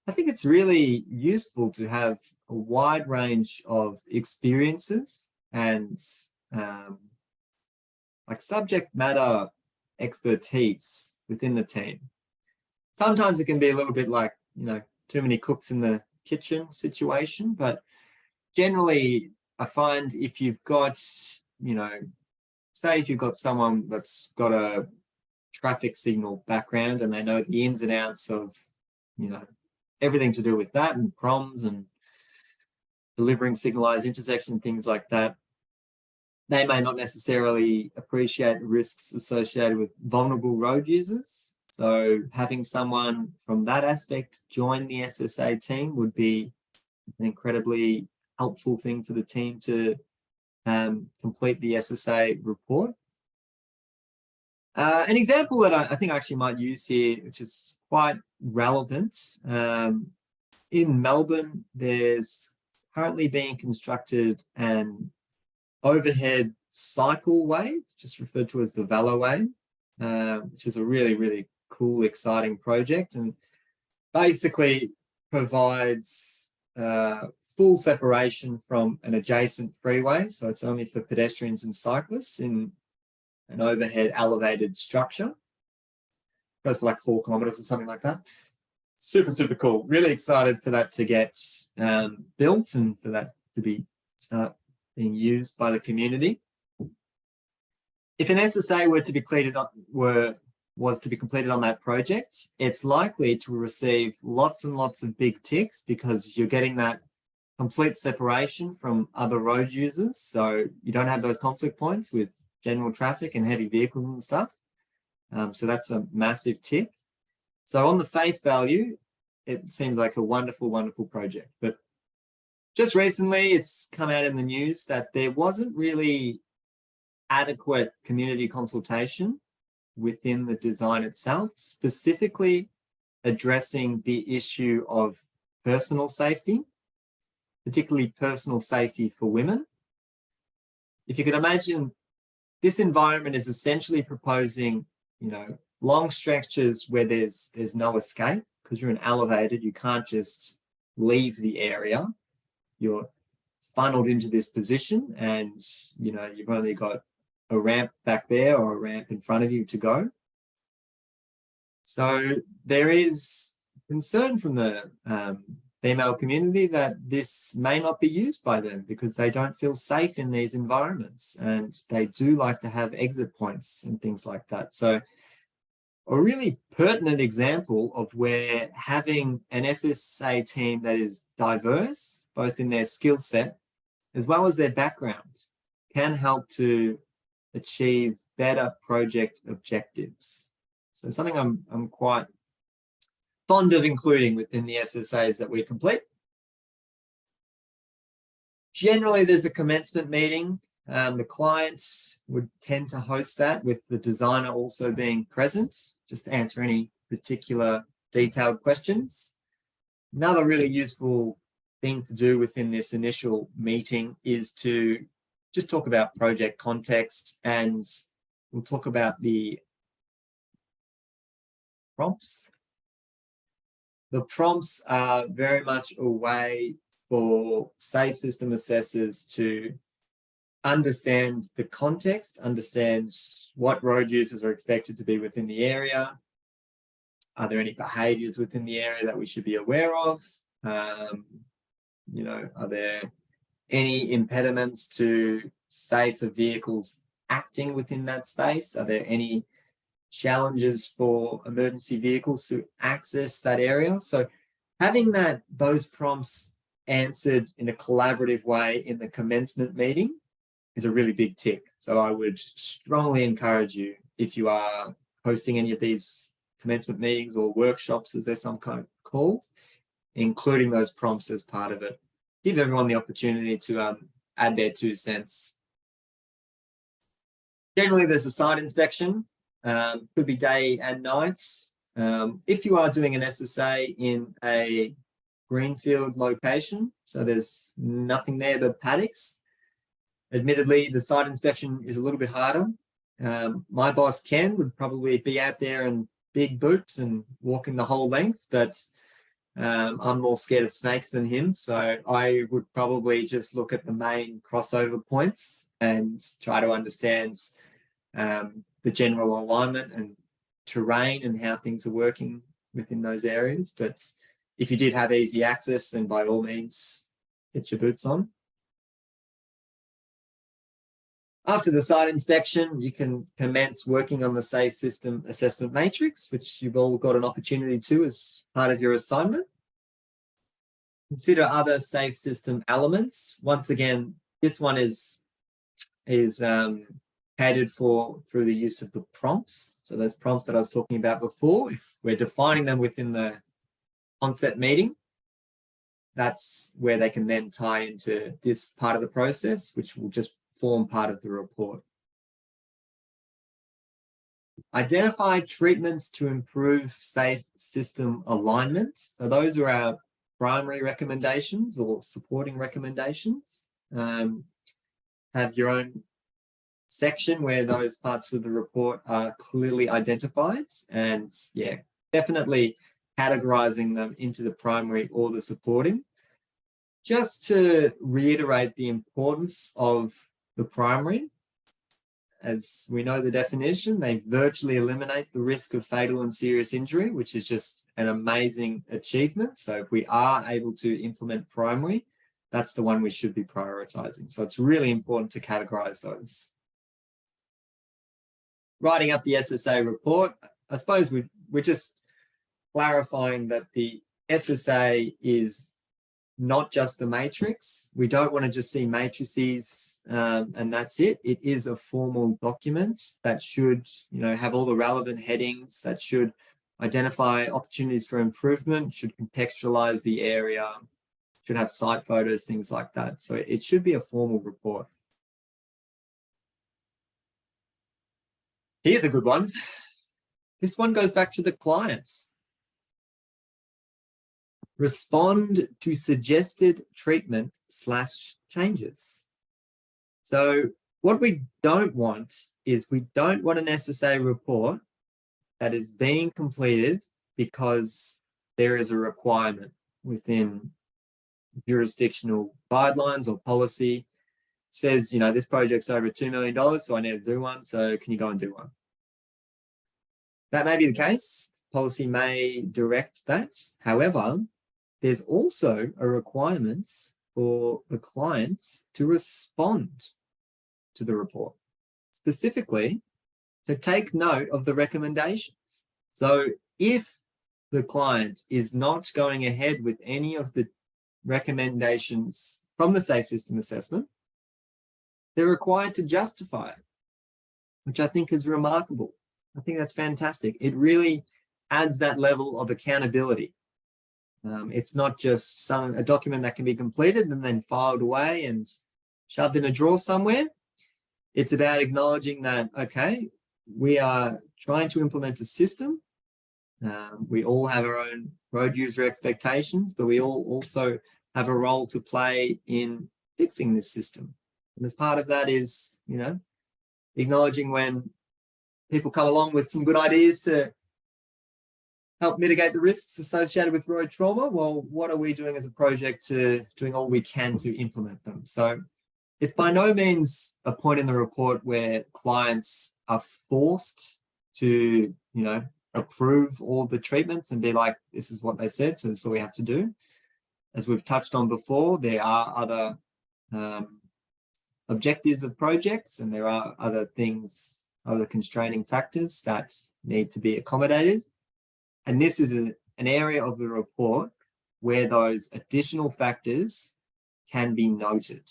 I think it's really useful to have a wide range of experiences and like subject matter expertise within the team. Sometimes it can be a little bit like, too many cooks in the kitchen situation, but generally I find if you've got, say if you've got someone that's got a traffic signal background and they know the ins and outs of, everything to do with that, and proms and delivering signalized intersection, things like that, they may not necessarily appreciate the risks associated with vulnerable road users. So having someone from that aspect join the SSA team would be an incredibly helpful thing for the team to complete the SSA report. An example that I think I actually might use here, which is quite relevant, in Melbourne, there's currently being constructed an overhead cycleway, just referred to as the Veloway, which is a really, really cool, exciting project, and basically provides full separation from an adjacent freeway. So it's only for pedestrians and cyclists in an overhead elevated structure. Goes for like 4 kilometers or something like that. Super, super cool. Really excited for that to get built and for that to start being used by the community. If an SSA was to be completed on that project, it's likely to receive lots and lots of big ticks because you're getting that complete separation from other road users. So you don't have those conflict points with general traffic and heavy vehicles and stuff. So that's a massive tick. So on the face value, it seems like a wonderful, wonderful project. But just recently, it's come out in the news that there wasn't really adequate community consultation within the design itself, specifically addressing the issue of personal safety, particularly personal safety for women. If you could imagine, this environment is essentially proposing, long stretches where there's no escape because you're in elevated. You can't just leave the area. You're funneled into this position, and you've only got a ramp back there or a ramp in front of you to go. So there is concern from the female community that this may not be used by them because they don't feel safe in these environments, and they do like to have exit points and things like that. So a really pertinent example of where having an SSA team that is diverse, both in their skill set as well as their background, can help to achieve better project objectives. So something I'm quite fond of including within the SSAs that we complete. Generally, there's a commencement meeting. The clients would tend to host that with the designer also being present, just to answer any particular detailed questions. Another really useful thing to do within this initial meeting is to just talk about project context, and we'll talk about the prompts. The prompts are very much a way for safe system assessors to understand the context, understand what road users are expected to be within the area. Are there any behaviors within the area that we should be aware of? Are there any impediments to safer vehicles acting within that space? Are there any challenges for emergency vehicles to access that area? So having those prompts answered in a collaborative way in the commencement meeting is a really big tick. So I would strongly encourage you, if you are hosting any of these commencement meetings or workshops, as they're sometimes called, including those prompts as part of it. Give everyone the opportunity to add their 2 cents. Generally, there's a site inspection. Could be day and night. If you are doing an SSA in a greenfield location, so there's nothing there but paddocks, admittedly, the site inspection is a little bit harder. My boss, Ken, would probably be out there in big boots and walking the whole length, but I'm more scared of snakes than him. So I would probably just look at the main crossover points and try to understand the general alignment and terrain and how things are working within those areas. But if you did have easy access, then by all means, get your boots on. After the site inspection, you can commence working on the Safe System Assessment Matrix, which you've all got an opportunity to as part of your assignment. Consider other safe system elements. Once again, this one is catered for through the use of the prompts. So those prompts that I was talking about before, if we're defining them within the concept meeting, that's where they can then tie into this part of the process, which will just form part of the report. Identify treatments to improve safe system alignment. So those are our primary recommendations or supporting recommendations. Have your own section where those parts of the report are clearly identified, and yeah, definitely categorizing them into the primary or the supporting. Just to reiterate the importance of the primary, as we know the definition, they virtually eliminate the risk of fatal and serious injury, which is just an amazing achievement. So if we are able to implement primary, that's the one we should be prioritizing. So it's really important to categorize those. Writing up the SSA report, I suppose we're just clarifying that the SSA is not just the matrix. We don't want to just see matrices and that's it. It is a formal document that should, have all the relevant headings, that should identify opportunities for improvement, should contextualize the area, should have site photos, things like that. So it should be a formal report. Here's a good one. This one goes back to the clients. Respond to suggested treatment/changes. So what we don't want is we don't want an SSA report that is being completed because there is a requirement within jurisdictional guidelines or policy. It says, this project's over $2 million, so I need to do one. So can you go and do one? That may be the case. Policy may direct that. However, there's also a requirement for the clients to respond to the report. Specifically, to take note of the recommendations. So if the client is not going ahead with any of the recommendations from the Safe System Assessment, they're required to justify it, which I think is remarkable. I think that's fantastic. It really adds that level of accountability. It's not just a document that can be completed and then filed away and shoved in a drawer somewhere. It's about acknowledging that, okay, we are trying to implement a system. We all have our own road user expectations, but we all also have a role to play in fixing this system. And as part of that is, acknowledging when people come along with some good ideas to help mitigate the risks associated with road trauma. Well, what are we doing as a project to doing all we can to implement them? So it's by no means a point in the report where clients are forced to, approve all the treatments and be like, this is what they said, so this is all we have to do. As we've touched on before, there are other objectives of projects, and there are other things, other constraining factors that need to be accommodated. And this is an area of the report where those additional factors can be noted.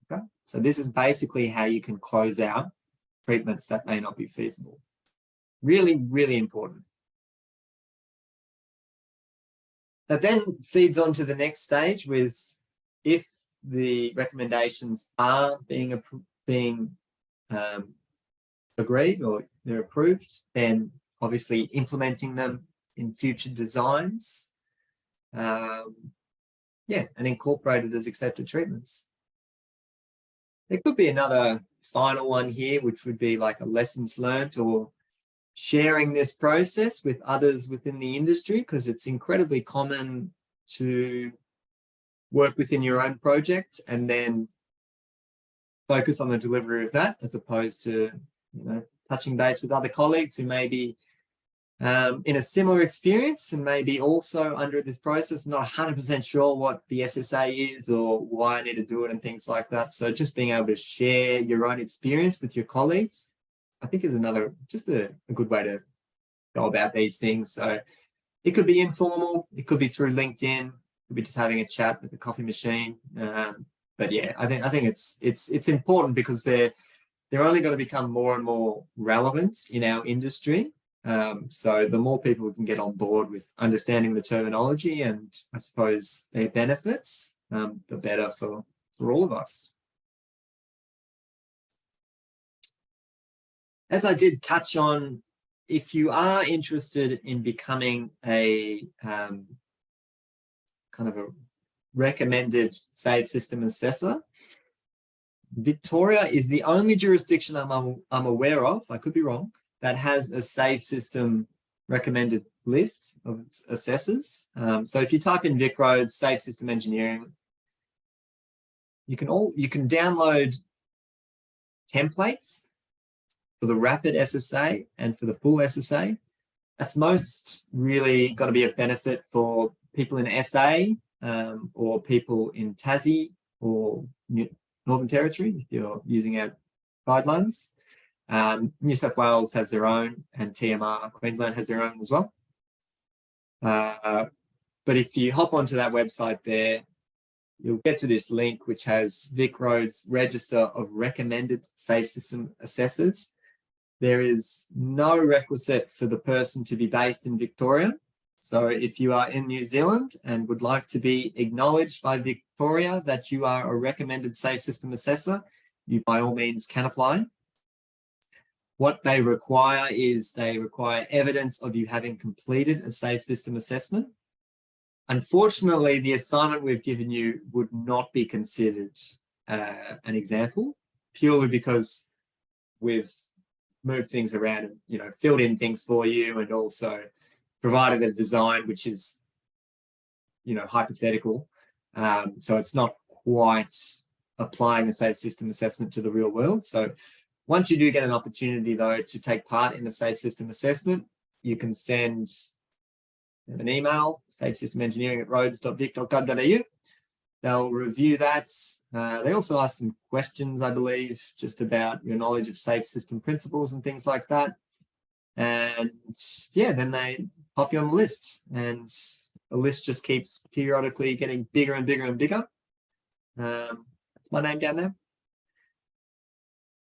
Okay, so this is basically how you can close out treatments that may not be feasible. Really, really important. That then feeds on to the next stage with if the recommendations are being agreed or they're approved, then obviously implementing them in future designs, and incorporated as accepted treatments. There could be another final one here, which would be like a lessons learned or sharing this process with others within the industry, because it's incredibly common to work within your own project and then focus on the delivery of that, as opposed to, touching base with other colleagues who may be in a similar experience and maybe also under this process, not 100% sure what the SSA is or why I need to do it and things like that. So just being able to share your own experience with your colleagues, I think is just a good way to go about these things. So it could be informal, it could be through LinkedIn, it could be just having a chat with the coffee machine. But yeah, I think it's important because they're only going to become more and more relevant in our industry. So the more people we can get on board with understanding the terminology and I suppose their benefits, the better for all of us. As I did touch on, if you are interested in becoming a kind of a recommended Safe System Assessor, Victoria is the only jurisdiction I'm aware of, I could be wrong, that has a Safe System recommended list of assessors. So if you type in VicRoads Safe System Engineering, you can download templates for the rapid SSA and for the full SSA. That's most really going to be a benefit for people in SA or people in Tassie or Northern Territory, if you're using our guidelines. New South Wales has their own, and TMR Queensland has their own as well. But if you hop onto that website there, you'll get to this link which has VicRoads Register of Recommended Safe System Assessors. There is no requisite for the person to be based in Victoria. So if you are in New Zealand and would like to be acknowledged by Victoria that you are a recommended safe system assessor, you by all means can apply. What they require is they require evidence of you having completed a safe system assessment. Unfortunately, the assignment we've given you would not be considered an example, purely because we've moved things around and, you know, filled in things for you, and also provided a design which is, you know, hypothetical. So it's not quite applying a safe system assessment to the real world. So once you do get an opportunity, though, to take part in a safe system assessment, you can send an email, safesystemengineering@rhodes.vic.gov.au. They'll review that. They also ask some questions, I believe, just about your knowledge of safe system principles and things like that. And yeah, then they pop you on the list, and the list just keeps periodically getting bigger and bigger and bigger. That's my name down there.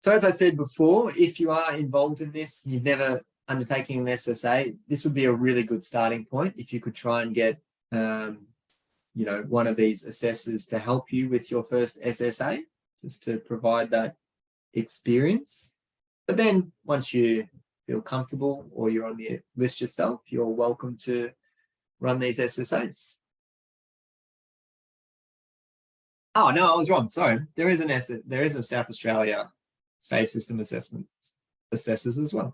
So as I said before, if you are involved in this, you've never undertaken an SSA, this would be a really good starting point if you could try and get you know, one of these assessors to help you with your first SSA, just to provide that experience. But then once you feel comfortable or you're on the list yourself, you're welcome to run these SSAs. Oh no, I was wrong. Sorry, there is a South Australia Safe System Assessment assessors as well.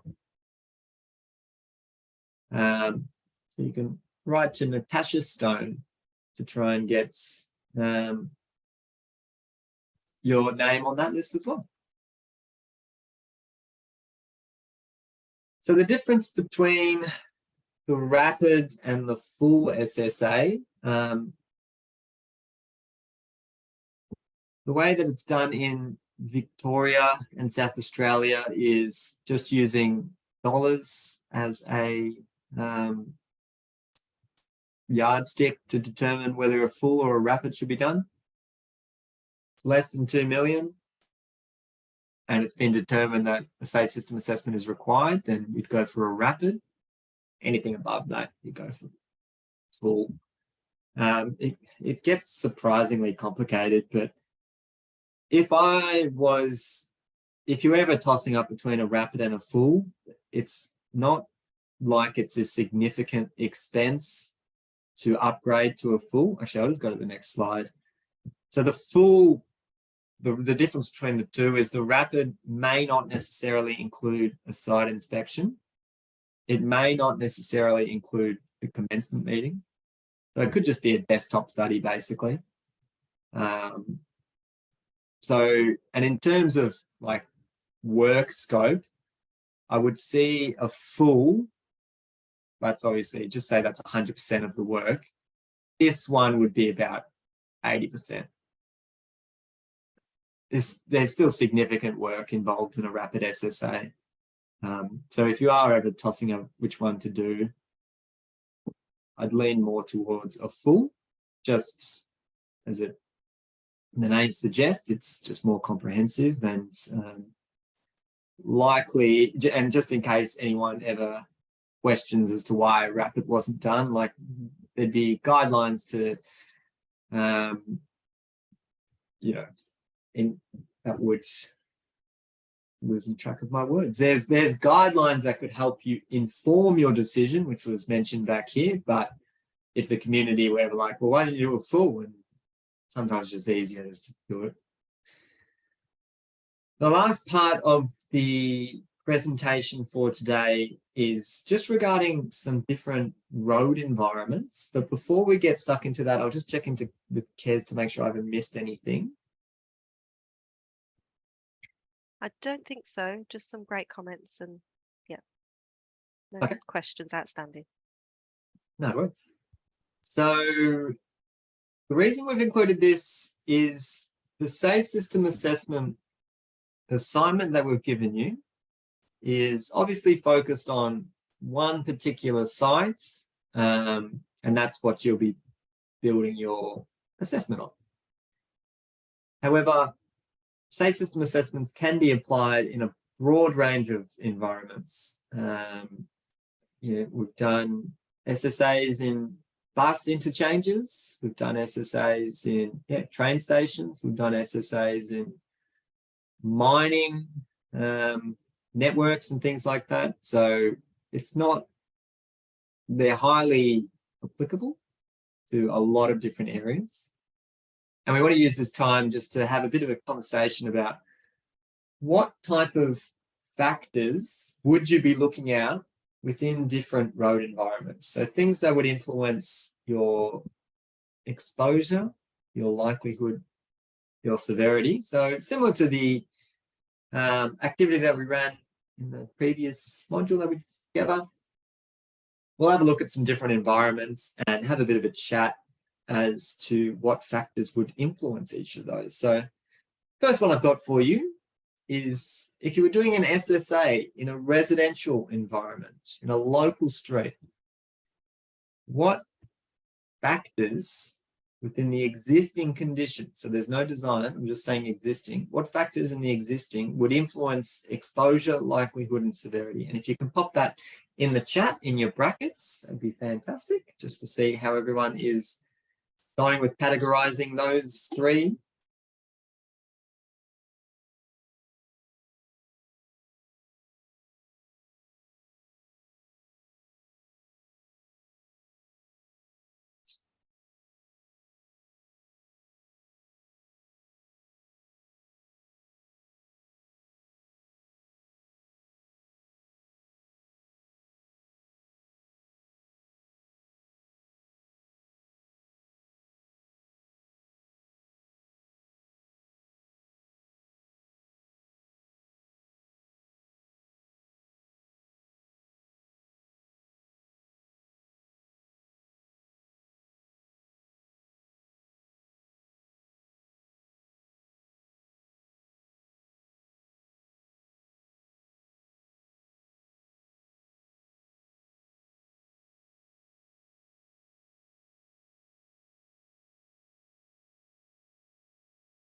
So you can write to Natasha Stone to try and get your name on that list as well. So the difference between the rapid and the full SSA, the way that it's done in Victoria and South Australia is just using dollars as a yardstick to determine whether a full or a rapid should be done. Less than 2 million, and it's been determined that a safe system assessment is required, then you'd go for a rapid. Anything above that, you go for full. It gets surprisingly complicated, but if you're ever tossing up between a rapid and a full, it's not like it's a significant expense to upgrade to a full. Actually, I'll just go to the next slide. So the full, the difference between the two is the rapid may not necessarily include a site inspection. It may not necessarily include a commencement meeting. So it could just be a desktop study, basically. So, and in terms of like work scope, I would see a full, that's obviously, just say that's 100% of the work. This one would be about 80%. There's still significant work involved in a rapid SSA. So if you are ever tossing up which one to do, I'd lean more towards a full, just as the name suggests, it's just more comprehensive and likely, and just in case anyone ever questions as to why rapid wasn't done, like there'd be guidelines to, you know, that would, losing track of my words. There's guidelines that could help you inform your decision, which was mentioned back here. But if the community were ever like, well, why don't you do a full? And sometimes it's just easier just to do it. The last part of the presentation for today is just regarding some different road environments. But before we get stuck into that, I'll just check into with Kez to make sure I haven't missed anything. I don't think so. Just some great comments and yeah, no Okay. questions outstanding. No worries. So The reason we've included this is the Safe System Assessment assignment that we've given you is obviously focused on one particular site, and that's what you'll be building your assessment on. However, safe system assessments can be applied in a broad range of environments. We've done SSAs in bus interchanges, we've done SSAs in train stations, we've done SSAs in mining networks and things like that. So they're highly applicable to a lot of different areas. And we want to use this time just to have a bit of a conversation about what type of factors would you be looking at within different road environments. So things that would influence your exposure, your likelihood, your severity. So similar to the activity that we ran in the previous module that we did together, we'll have a look at some different environments and have a bit of a chat as to what factors would influence each of those. So first one I've got for you is if you were doing an SSA in a residential environment, in a local street, what factors within the existing conditions, so there's no design, I'm just saying existing, what factors in the existing would influence exposure, likelihood, and severity? And if you can pop that in the chat, in your brackets, that'd be fantastic, just to see how everyone is going with categorizing those three.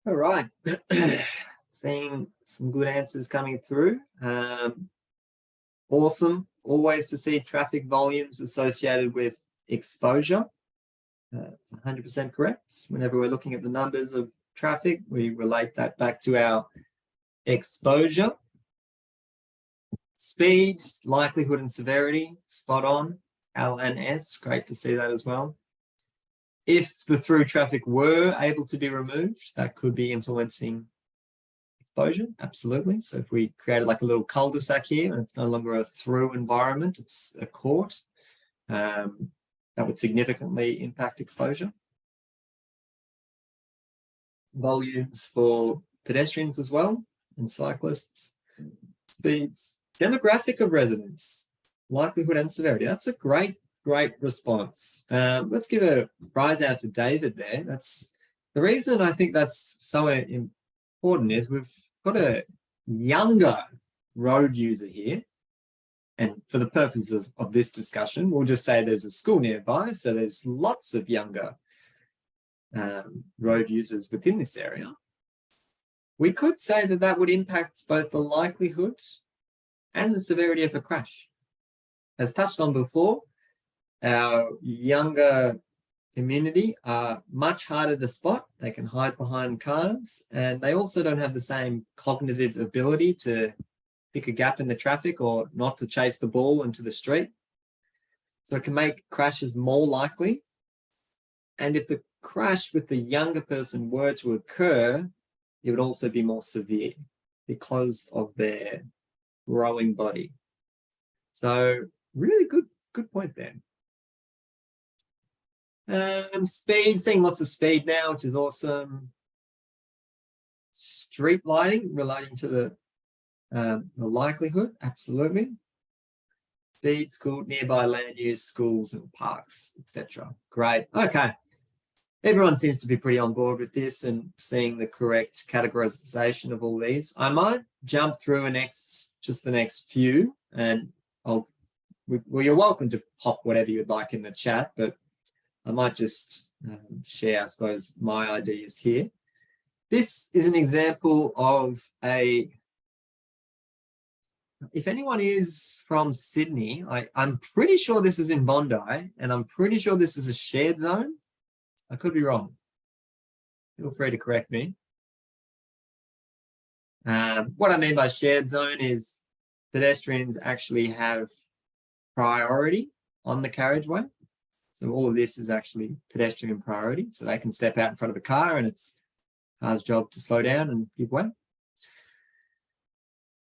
All right, seeing some good answers coming through. Awesome, always to see traffic volumes associated with exposure. It's 100% correct. Whenever we're looking at the numbers of traffic, we relate that back to our exposure. Speed, likelihood, and severity, spot on. L and S, great to see that as well. If the through traffic were able to be removed, that could be influencing exposure, absolutely. So if we created like a little cul-de-sac here, and it's no longer a through environment, it's a court, that would significantly impact exposure. Volumes for pedestrians as well, and cyclists. Speeds, demographic of residents, likelihood and severity. That's a great response. Let's give a prize out to David there. That's the reason I think that's so important is we've got a younger road user here. And for the purposes of this discussion, we'll just say there's a school nearby. So there's lots of younger road users within this area. We could say that that would impact both the likelihood and the severity of a crash. As touched on before, our younger community are much harder to spot. They can hide behind cars, and they also don't have the same cognitive ability to pick a gap in the traffic or not to chase the ball into the street. So it can make crashes more likely. And if the crash with the younger person were to occur, it would also be more severe because of their growing body. So really good point there. Speed, seeing lots of speed now, which is awesome. Street lighting relating to the likelihood, absolutely. Speed, school, nearby land use, schools and parks, etc. Great. Okay. everyone seems to be pretty on board with this and seeing the correct categorization of all these. I might jump through just the next few, and well, you're welcome to pop whatever you'd like in the chat, but I might just share, I suppose, my ideas here. This is an example of if anyone is from Sydney, I'm pretty sure this is in Bondi, and I'm pretty sure this is a shared zone. I could be wrong. Feel free to correct me. What I mean by shared zone is pedestrians actually have priority on the carriageway. So all of this is actually pedestrian priority. So they can step out in front of a car and it's car's job to slow down and give way.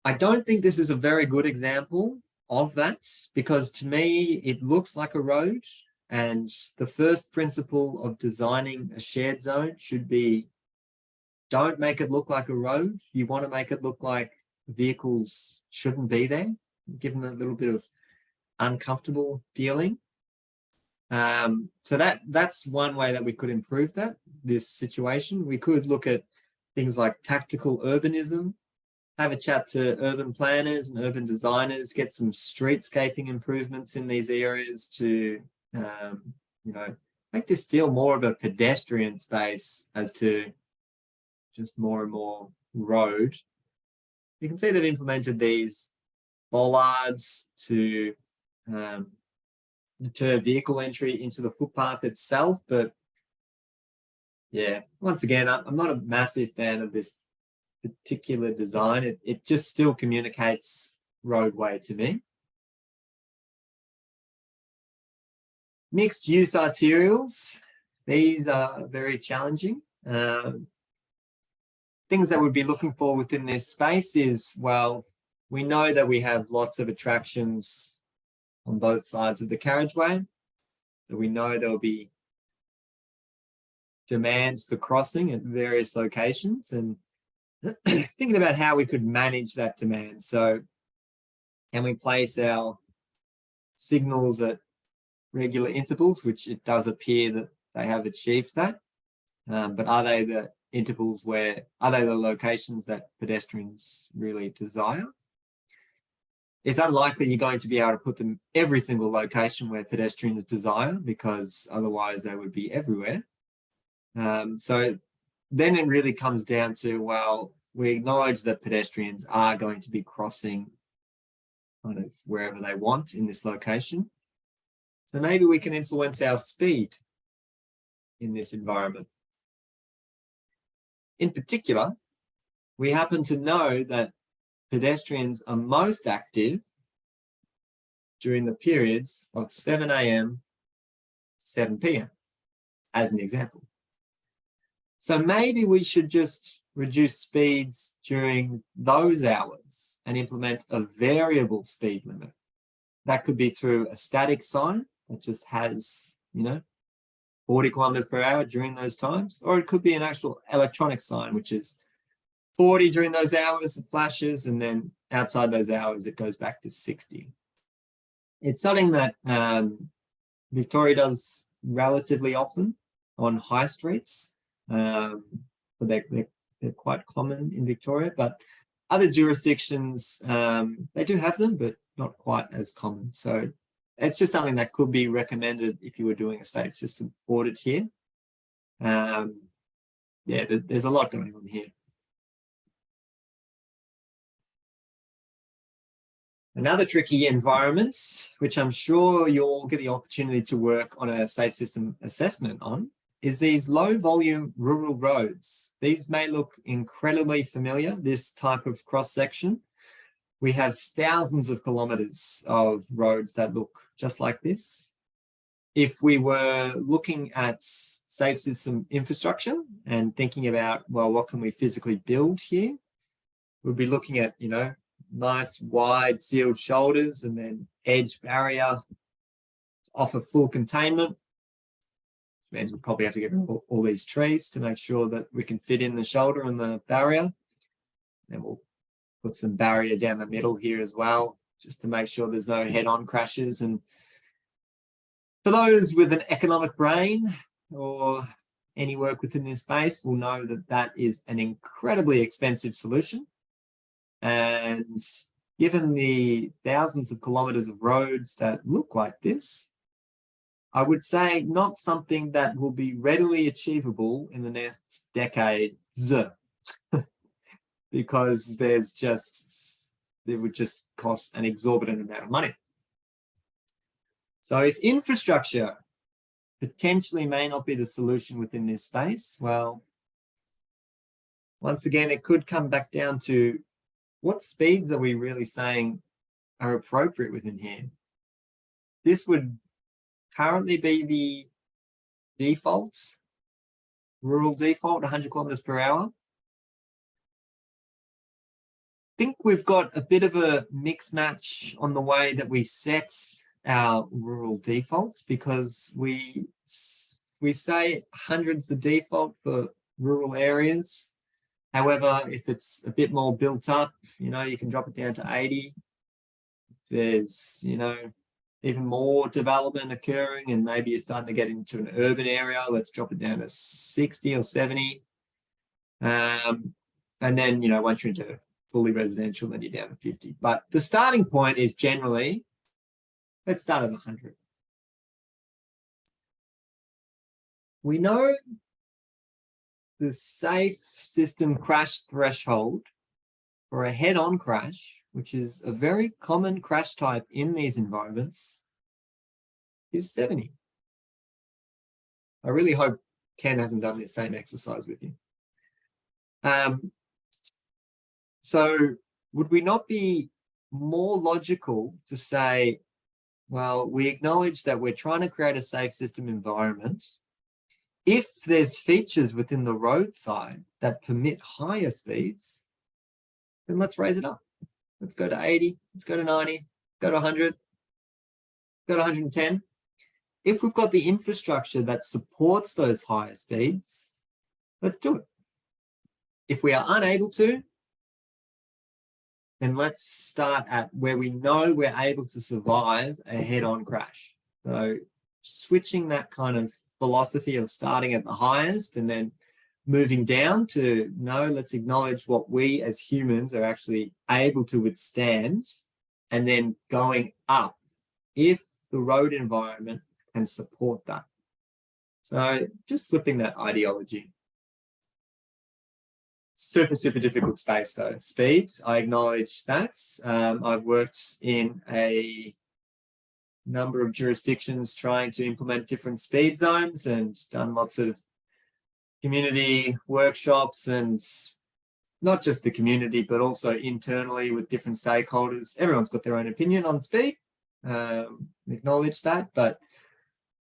I don't think this is a very good example of that, because to me, it looks like a road. And the first principle of designing a shared zone should be, don't make it look like a road. You want to make it look like vehicles shouldn't be there, give them a little bit of uncomfortable feeling. So that's one way that we could improve this situation. We could look at things like tactical urbanism, have a chat to urban planners and urban designers, get some streetscaping improvements in these areas to, make this feel more of a pedestrian space as to just more and more road. You can see they've implemented these bollards to deter vehicle entry into the footpath itself, but yeah, once again, I'm not a massive fan of this particular design. It just still communicates roadway to me. Mixed use arterials, these are very challenging. Things that we'd be looking for within this space is, well, we know that we have lots of attractions on both sides of the carriageway. So we know there'll be demand for crossing at various locations, and thinking about how we could manage that demand. So can we place our signals at regular intervals, which it does appear that they have achieved that. But are they the intervals are they the locations that pedestrians really desire? It's unlikely you're going to be able to put them every single location where pedestrians desire, because otherwise they would be everywhere. So then it really comes down to, well, we acknowledge that pedestrians are going to be crossing kind of wherever they want in this location. So maybe we can influence our speed in this environment. In particular, we happen to know that pedestrians are most active during the periods of 7 a.m. to 7 p.m. as an example. So maybe we should just reduce speeds during those hours and implement a variable speed limit. That could be through a static sign that just has, 40 kilometers per hour during those times, or it could be an actual electronic sign, which is 40 during those hours, it flashes, and then outside those hours, it goes back to 60. It's something that Victoria does relatively often on high streets. But they're quite common in Victoria, but other jurisdictions, they do have them, but not quite as common. So it's just something that could be recommended if you were doing a safe system audit here. Yeah, there's a lot going on here. Another tricky environment, which I'm sure you'll get the opportunity to work on a safe system assessment on, is these low volume rural roads. These may look incredibly familiar, this type of cross section. We have thousands of kilometers of roads that look just like this. If we were looking at safe system infrastructure and thinking about, well, what can we physically build here? We'd be looking at, nice wide sealed shoulders and then edge barrier to offer full containment. Which means we'll probably have to get all these trees to make sure that we can fit in the shoulder and the barrier. Then we'll put some barrier down the middle here as well, just to make sure there's no head-on crashes. And for those with an economic brain or any work within this space will know that that is an incredibly expensive solution. And given the thousands of kilometers of roads that look like this, I would say not something that will be readily achievable in the next decades, because it would just cost an exorbitant amount of money. So if infrastructure potentially may not be the solution within this space, well, once again, it could come back down to what speeds are we really saying are appropriate within here? This would currently be the default, rural default, 100 kilometers per hour. I think we've got a bit of a mix match on the way that we set our rural defaults, because we say 100's the default for rural areas. However, if it's a bit more built up, you can drop it down to 80. If there's, even more development occurring and maybe you're starting to get into an urban area, let's drop it down to 60 or 70. And then, once you're into fully residential, then you're down to 50. But the starting point is generally, let's start at 100. We know the safe system crash threshold for a head-on crash, which is a very common crash type in these environments, is 70. I really hope Ken hasn't done this same exercise with you. So would we not be more logical to say, well, we acknowledge that we're trying to create a safe system environment. If there's features within the roadside that permit higher speeds, then let's raise it up. Let's go to 80, let's go to 90, go to 100, go to 110. If we've got the infrastructure that supports those higher speeds, let's do it. If we are unable to, then let's start at where we know we're able to survive a head-on crash. So switching that kind of philosophy of starting at the highest and then moving down to, no, let's acknowledge what we as humans are actually able to withstand, and then going up if the road environment can support that. So just flipping that ideology. Super difficult space though. Speed, I acknowledge that. I've worked in a number of jurisdictions trying to implement different speed zones and done lots of community workshops, and not just the community, but also internally with different stakeholders. Everyone's got their own opinion on speed, acknowledge that. But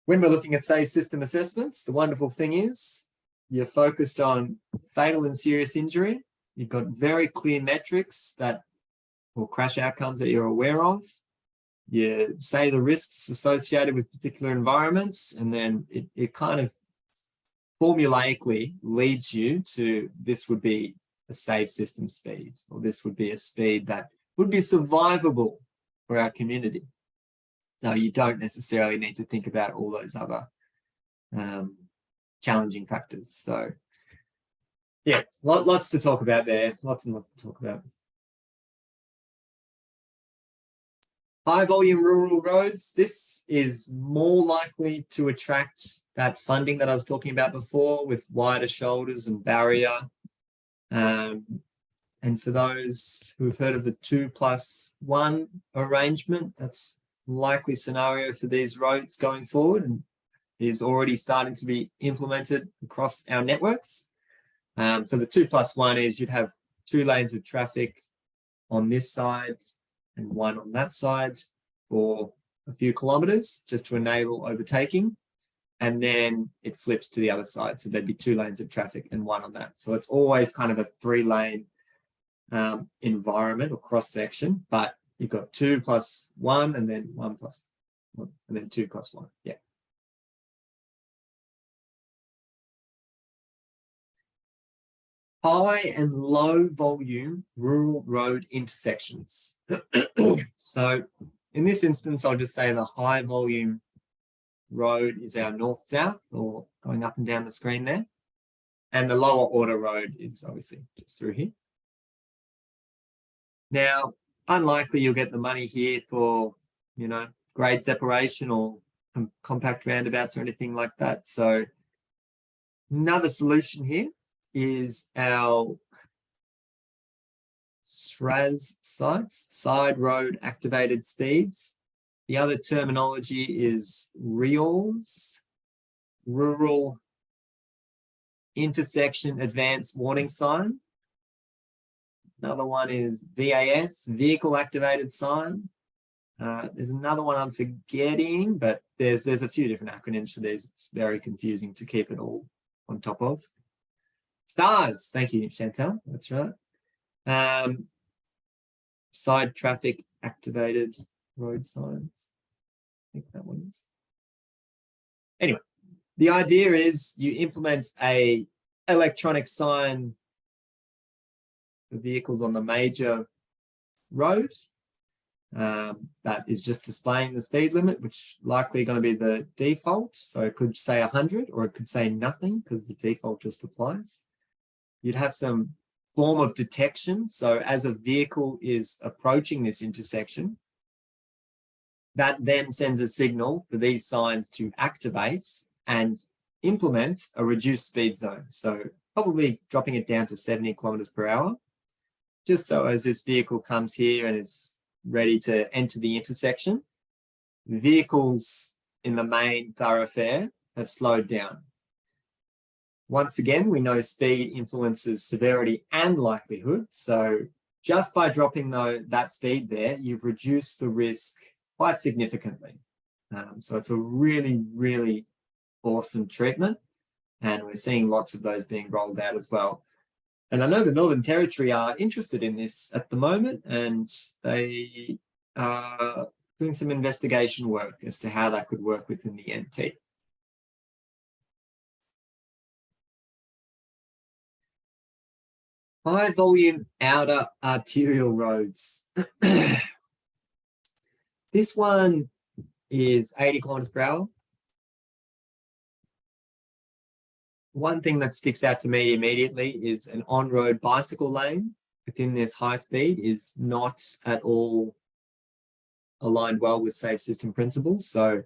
when we're looking at safe system assessments, the wonderful thing is you're focused on fatal and serious injury. You've got very clear metrics or crash outcomes that you're aware of. You say the risks associated with particular environments, and then it kind of formulaically leads you to, this would be a safe system speed, or this would be a speed that would be survivable for our community. So you don't necessarily need to think about all those other challenging factors. So yeah, lots to talk about there, lots and lots to talk about. High volume rural roads, this is more likely to attract that funding that I was talking about before, with wider shoulders and barrier. And for those who've heard of the 2+1 arrangement, that's likely scenario for these roads going forward, and is already starting to be implemented across our networks. So the 2+1 is you'd have 2 lanes of traffic on this side and 1 on that side for a few kilometers, just to enable overtaking. And then it flips to the other side. So there'd be 2 lanes of traffic and 1 on that. So it's always kind of a 3-lane environment or cross section, but you've got 2+1 and then 1+1 and then 2+1. Yeah. High and low volume rural road intersections. So in this instance, I'll just say the high volume road is our north-south, or going up and down the screen there. And the lower order road is obviously just through here. Now, unlikely you'll get the money here for, you know, grade separation or compact roundabouts or anything like that. So another solution here is our SRAS sites, side road activated speeds. The other terminology is RIALs, rural intersection advanced warning sign. Another one is VAS, vehicle activated sign. There's another one I'm forgetting, but there's a few different acronyms for these. It's very confusing to keep it all on top of. STARS, thank you, Chantal. That's right. Side traffic activated road signs. I think that one is. Anyway, the idea is you implement a electronic sign for vehicles on the major road that is just displaying the speed limit, which likely going to be the default. So it could say 100 or it could say nothing because the default just applies. You'd have some form of detection. So as a vehicle is approaching this intersection, that then sends a signal for these signs to activate and implement a reduced speed zone. So probably dropping it down to 70 kilometers per hour, just so as this vehicle comes here and is ready to enter the intersection, vehicles in the main thoroughfare have slowed down. Once again, we know speed influences severity and likelihood. So just by dropping that speed there, you've reduced the risk quite significantly. So it's a really, really awesome treatment. And we're seeing lots of those being rolled out as well. And I know the Northern Territory are interested in this at the moment, and they are doing some investigation work as to how that could work within the NT. High volume outer arterial roads. This one is 80 kilometers per hour. One thing that sticks out to me immediately is an on-road bicycle lane within this high speed is not at all aligned well with safe system principles. So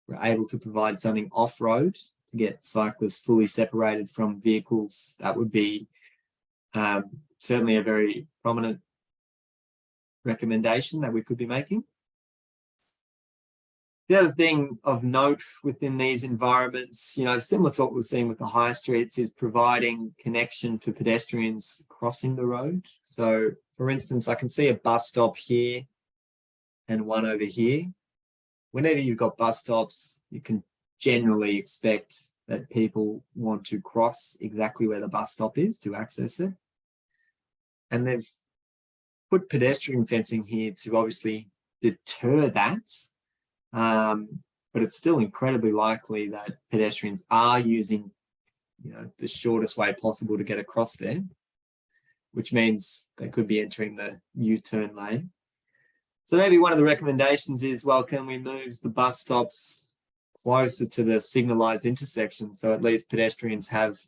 we're able to provide something off-road to get cyclists fully separated from vehicles. That would be certainly a very prominent recommendation that we could be making. The other thing of note within these environments, you know, similar to what we've seen with the high streets, is providing connection for pedestrians crossing the road. So, for instance, I can see a bus stop here and one over here. Whenever you've got bus stops, you can generally expect that people want to cross exactly where the bus stop is to access it. And they've put pedestrian fencing here to obviously deter that. But it's still incredibly likely that pedestrians are using, you know, the shortest way possible to get across there, which means they could be entering the U-turn lane. So maybe one of the recommendations is, well, can we move the bus stops closer to the signalized intersection so at least pedestrians have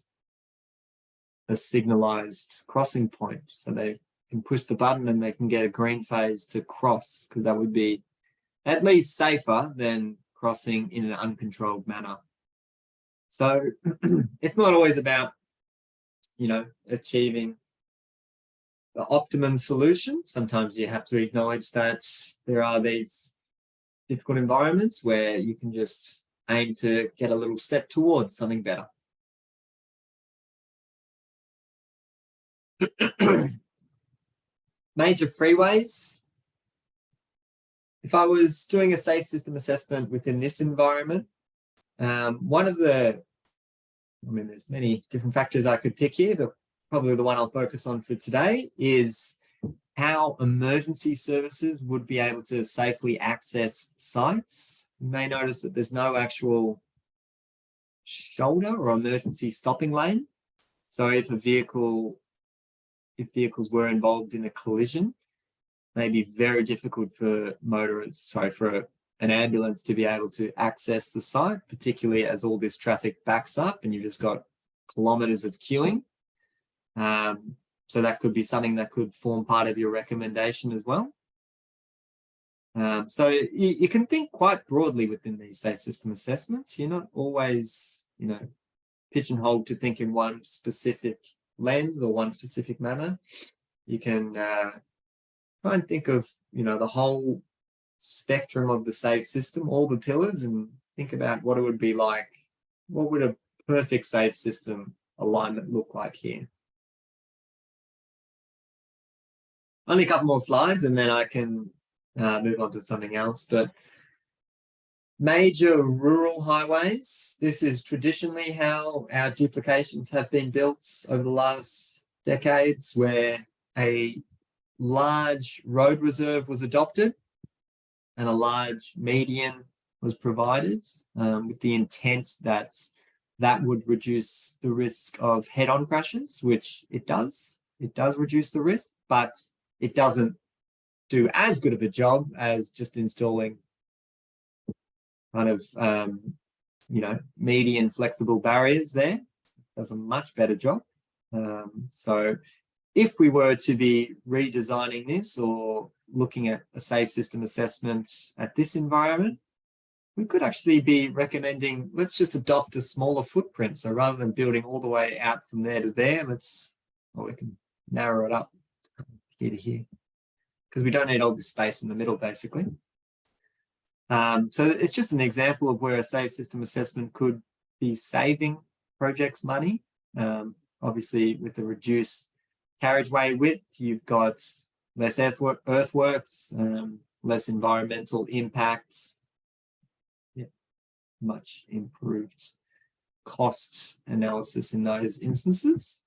a signalized crossing point so they can push the button and they can get a green phase to cross, because that would be at least safer than crossing in an uncontrolled manner. So it's not always about, you know, achieving the optimum solution. Sometimes you have to acknowledge that there are these difficult environments where you can just aim to get a little step towards something better. Major freeways. If I was doing a safe system assessment within this environment, one of the, I mean, there's many different factors I could pick here, but probably the one I'll focus on for today is how emergency services would be able to safely access sites. You may notice that there's no actual shoulder or emergency stopping lane. So if vehicles were involved in a collision, may be very difficult for motorists, for an ambulance to be able to access the site, particularly as all this traffic backs up and you've just got kilometers of queuing. So that could be something that could form part of your recommendation as well. So you can think quite broadly within these safe system assessments. You're not always, pigeonholed to think in one specific lens or one specific manner. You can try and think of, the whole spectrum of the safe system, all the pillars, and think about what it would be like. What would a perfect safe system alignment look like here? Only a couple more slides and then I can move on to something else. But major rural highways, this is traditionally how our duplications have been built over the last decades, where a large road reserve was adopted and a large median was provided with the intent that that would reduce the risk of head-on crashes, which it does. It does reduce the risk, but it doesn't do as good of a job as just installing kind of, median flexible barriers there. It does a much better job. So if we were to be redesigning this or looking at a safe system assessment at this environment, we could actually be recommending, let's just adopt a smaller footprint. So rather than building all the way out from there to there, we can narrow it up here to here, because we don't need all this space in the middle, basically. So it's just an example of where a safe system assessment could be saving projects money. Obviously, with the reduced carriageway width, you've got less earthworks, less environmental impacts, much improved cost analysis in those instances.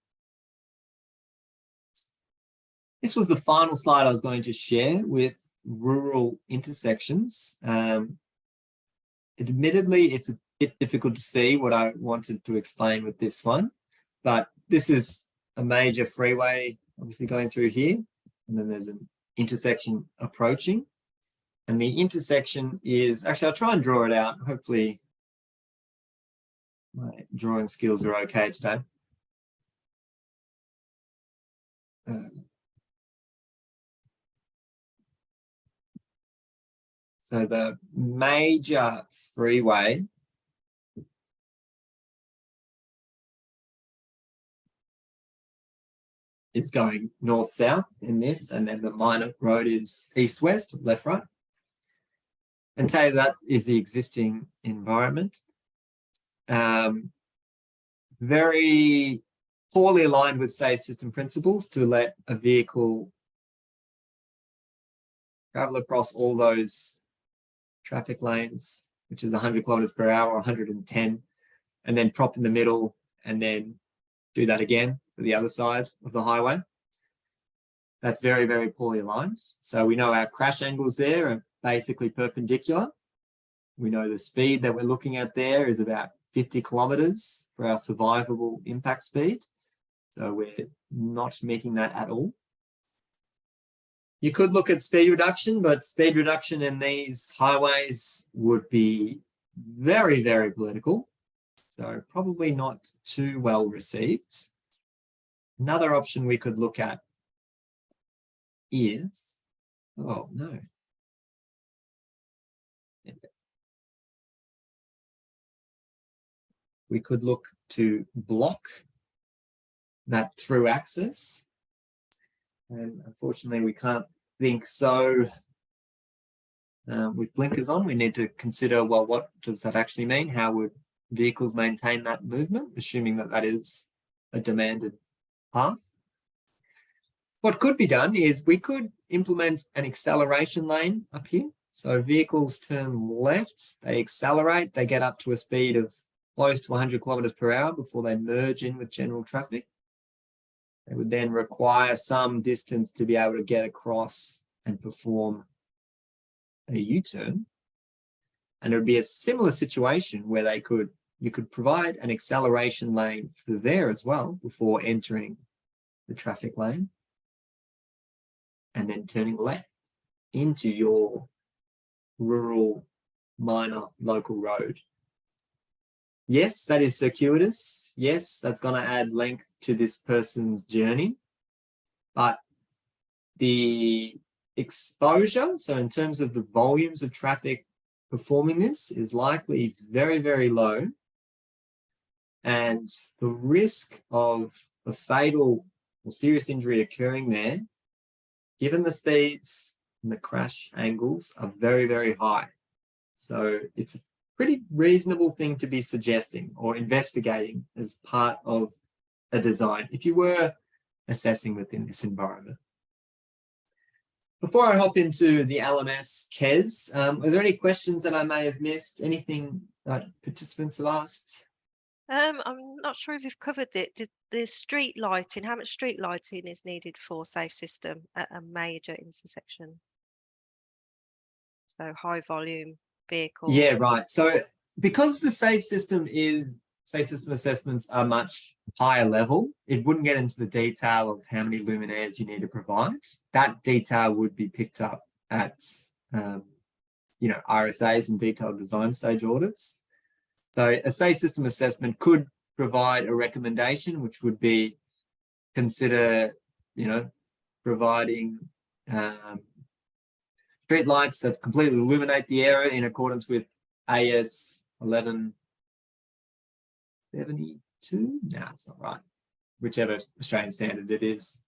This was the final slide I was going to share with rural intersections. Admittedly, it's a bit difficult to see what I wanted to explain with this one, but this is a major freeway obviously going through here, and then there's an intersection approaching. And the intersection is, actually, I'll try and draw it out. Hopefully my drawing skills are okay today. So the major freeway is going north-south in this, and then the minor road is east-west, left-right. And say that is the existing environment. Very poorly aligned with safe system principles to let a vehicle travel across all those traffic lanes, which is 100 kilometers per hour or 110, and then prop in the middle and then do that again for the other side of the highway. That's very, very poorly aligned. So we know our crash angles there are basically perpendicular. We know the speed that we're looking at there is about 50 kilometers for our survivable impact speed. So we're not meeting that at all. You could look at speed reduction, but speed reduction in these highways would be very, very political. So probably not too well received. Another option we could look at is, oh no. We could look to block that through access. And unfortunately, we can't think so with blinkers on. We need to consider, well, what does that actually mean? How would vehicles maintain that movement, assuming that that is a demanded path? What could be done is we could implement an acceleration lane up here. So vehicles turn left, they accelerate, they get up to a speed of close to 100 kilometers per hour before they merge in with general traffic. They would then require some distance to be able to get across and perform a U-turn. And it would be a similar situation where you could provide an acceleration lane through there as well before entering the traffic lane, and then turning left into your rural minor local road. Yes, that is circuitous. Yes, that's going to add length to this person's journey. But the exposure, so in terms of the volumes of traffic performing this, is likely very, very low. And the risk of a fatal or serious injury occurring there, given the speeds and the crash angles, are very, very high. So it's a pretty reasonable thing to be suggesting or investigating as part of a design if you were assessing within this environment. Before I hop into the LMS, Kez, are there any questions that I may have missed? Anything that participants have asked? I'm not sure if you've covered it. Did the street lighting, how much street lighting is needed for safe system at a major intersection? So high volume vehicles. Yeah, right. So because the safe system assessments are much higher level, it wouldn't get into the detail of how many luminaires you need to provide. That detail would be picked up at RSAs and detailed design stage audits. So a safe system assessment could provide a recommendation, which would be consider, providing street lights that completely illuminate the area in accordance with AS 1172. No, it's not right. Whichever Australian standard it is.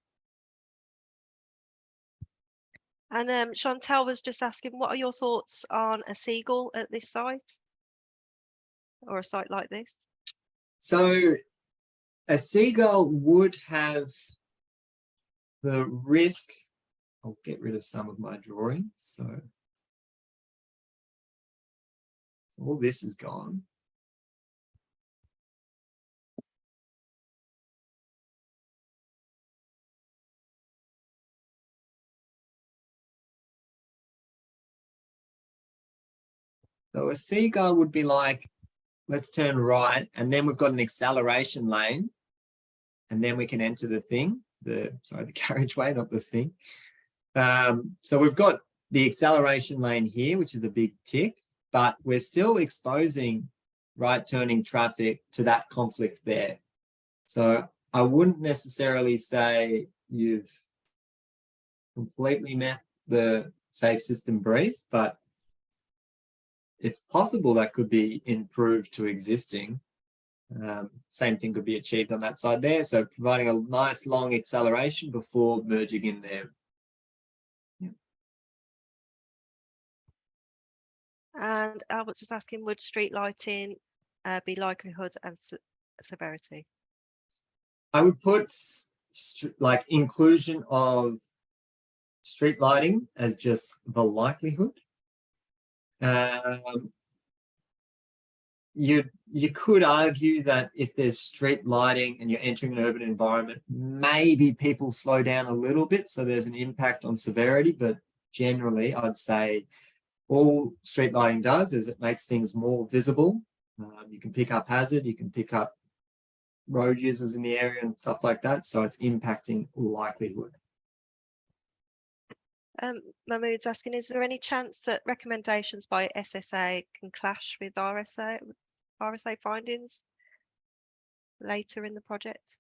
And Chantel was just asking, what are your thoughts on a seagull at this site? Or a site like this? So a seagull would have the risk. I'll get rid of some of my drawings. So all this is gone. So a seagull would be like, let's turn right, and then we've got an acceleration lane, and then we can enter the thing, the carriageway, not the thing. So we've got the acceleration lane here, which is a big tick, but we're still exposing right turning traffic to that conflict there. So I wouldn't necessarily say you've completely met the safe system brief, but it's possible that could be improved to existing. Same thing could be achieved on that side there. So providing a nice long acceleration before merging in there. Yeah. And Albert's just asking, would street lighting be likelihood and severity? I would put like inclusion of street lighting as just the likelihood. You could argue that if there's street lighting and you're entering an urban environment, maybe people slow down a little bit, so there's an impact on severity. But generally, I'd say all street lighting does is it makes things more visible. You can pick up hazard, you can pick up road users in the area and stuff like that. So it's impacting likelihood. Mahmood's asking, is there any chance that recommendations by SSA can clash with RSA findings later in the project?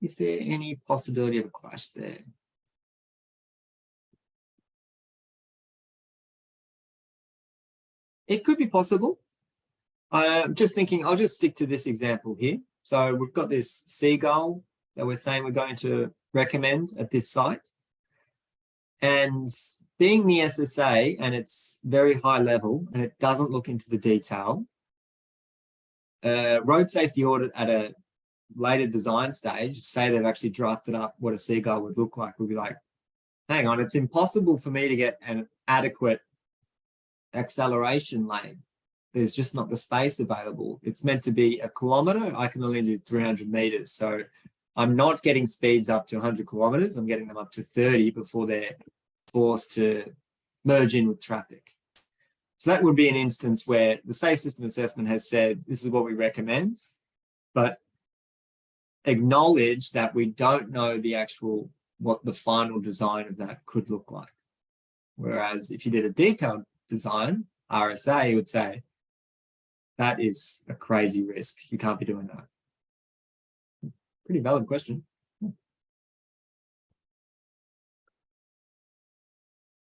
Is there any possibility of a clash there? It could be possible. I'm just thinking, I'll just stick to this example here. So we've got this seagull that we're saying we're going to recommend at this site. And being the SSA, and it's very high level, and it doesn't look into the detail, road safety audit at a later design stage, say they've actually drafted up what a seagull would look like, would be like, hang on, it's impossible for me to get an adequate acceleration lane. There's just not the space available. It's meant to be 1 kilometer. I can only do 300 meters. So I'm not getting speeds up to 100 kilometers. I'm getting them up to 30 before they're forced to merge in with traffic. So that would be an instance where the safe system assessment has said, this is what we recommend, but acknowledge that we don't know the actual, what the final design of that could look like. Whereas if you did a detailed design, RSA would say, that is a crazy risk. You can't be doing that. Pretty valid question.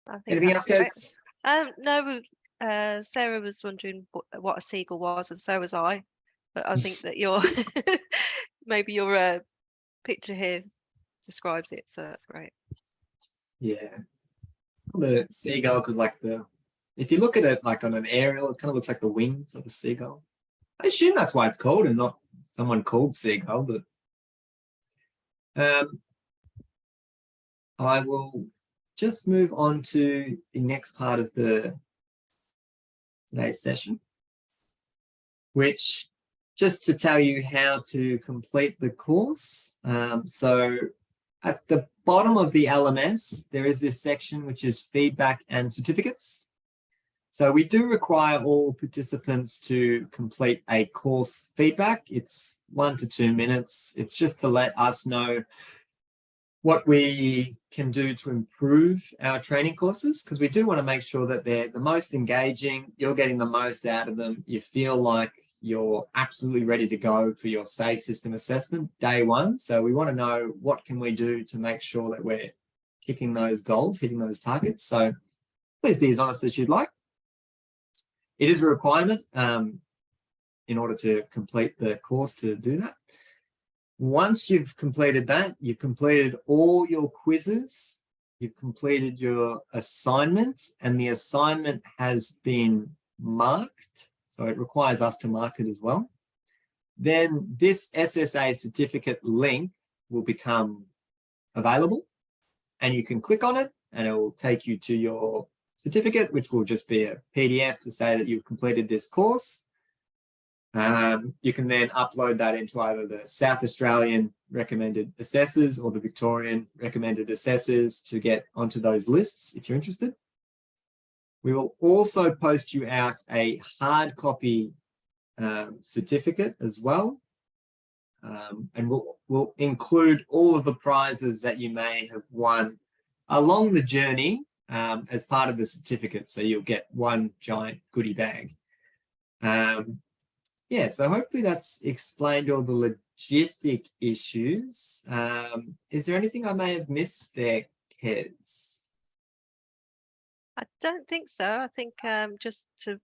I think Anything else, that's great. guys? No, Sarah was wondering what a seagull was, and so was I. But I think that your maybe your picture here describes it, so that's great. Yeah. The seagull, because like if you look at it like on an aerial, it kind of looks like the wings of a seagull. I assume that's why it's called and not someone called seagull, but I will just move on to the next part of today's session, which just to tell you how to complete the course. So at the bottom of the LMS, there is this section which is feedback and certificates. So we do require all participants to complete a course feedback. It's 1 to 2 minutes. It's just to let us know what we can do to improve our training courses, because we do want to make sure that they're the most engaging, you're getting the most out of them, you feel like you're absolutely ready to go for your SAFE system assessment day one. So we want to know what can we do to make sure that we're kicking those goals, hitting those targets. So please be as honest as you'd like. It is a requirement in order to complete the course to do that. Once you've completed that, you've completed all your quizzes, you've completed your assignment, and the assignment has been marked. So it requires us to mark it as well. Then this SSA certificate link will become available, and you can click on it and it will take you to your certificate, which will just be a PDF to say that you've completed this course. You can then upload that into either the South Australian recommended assessors or the Victorian recommended assessors to get onto those lists if you're interested. We will also post you out a hard copy certificate as well. And we'll include all of the prizes that you may have won along the journey as part of the certificate. So you'll get one giant goodie bag. Yeah, so hopefully that's explained all the logistic issues. Is there anything I may have missed there, Kez? I don't think so. I think just to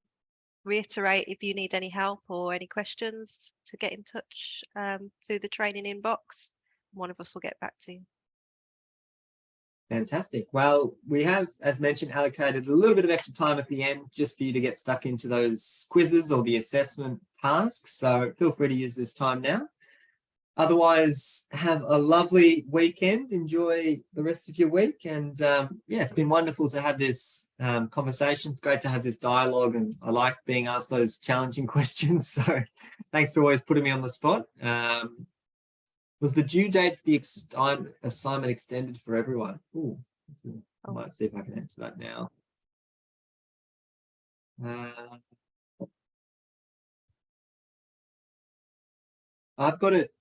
reiterate, if you need any help or any questions, to get in touch through the training inbox. One of us will get back to you. Fantastic. Well, we have, as mentioned, allocated a little bit of extra time at the end just for you to get stuck into those quizzes or the assessment tasks. So feel free to use this time now. Otherwise, have a lovely weekend. Enjoy the rest of your week. And yeah, it's been wonderful to have this conversation. It's great to have this dialogue, and I like being asked those challenging questions. So thanks for always putting me on the spot. Was the due date for the assignment extended for everyone? Ooh, I might see if I can answer that now. I've got it.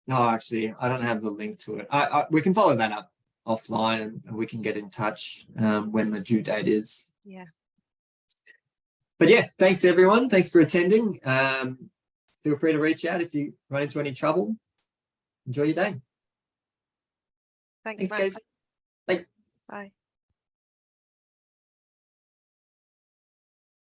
No, actually, I don't have the link to it. We can follow that up offline, and we can get in touch when the due date is. Yeah. But yeah, thanks everyone. Thanks for attending. Feel free to reach out if you run into any trouble. Enjoy your day. Thanks, guys. Bye. Bye.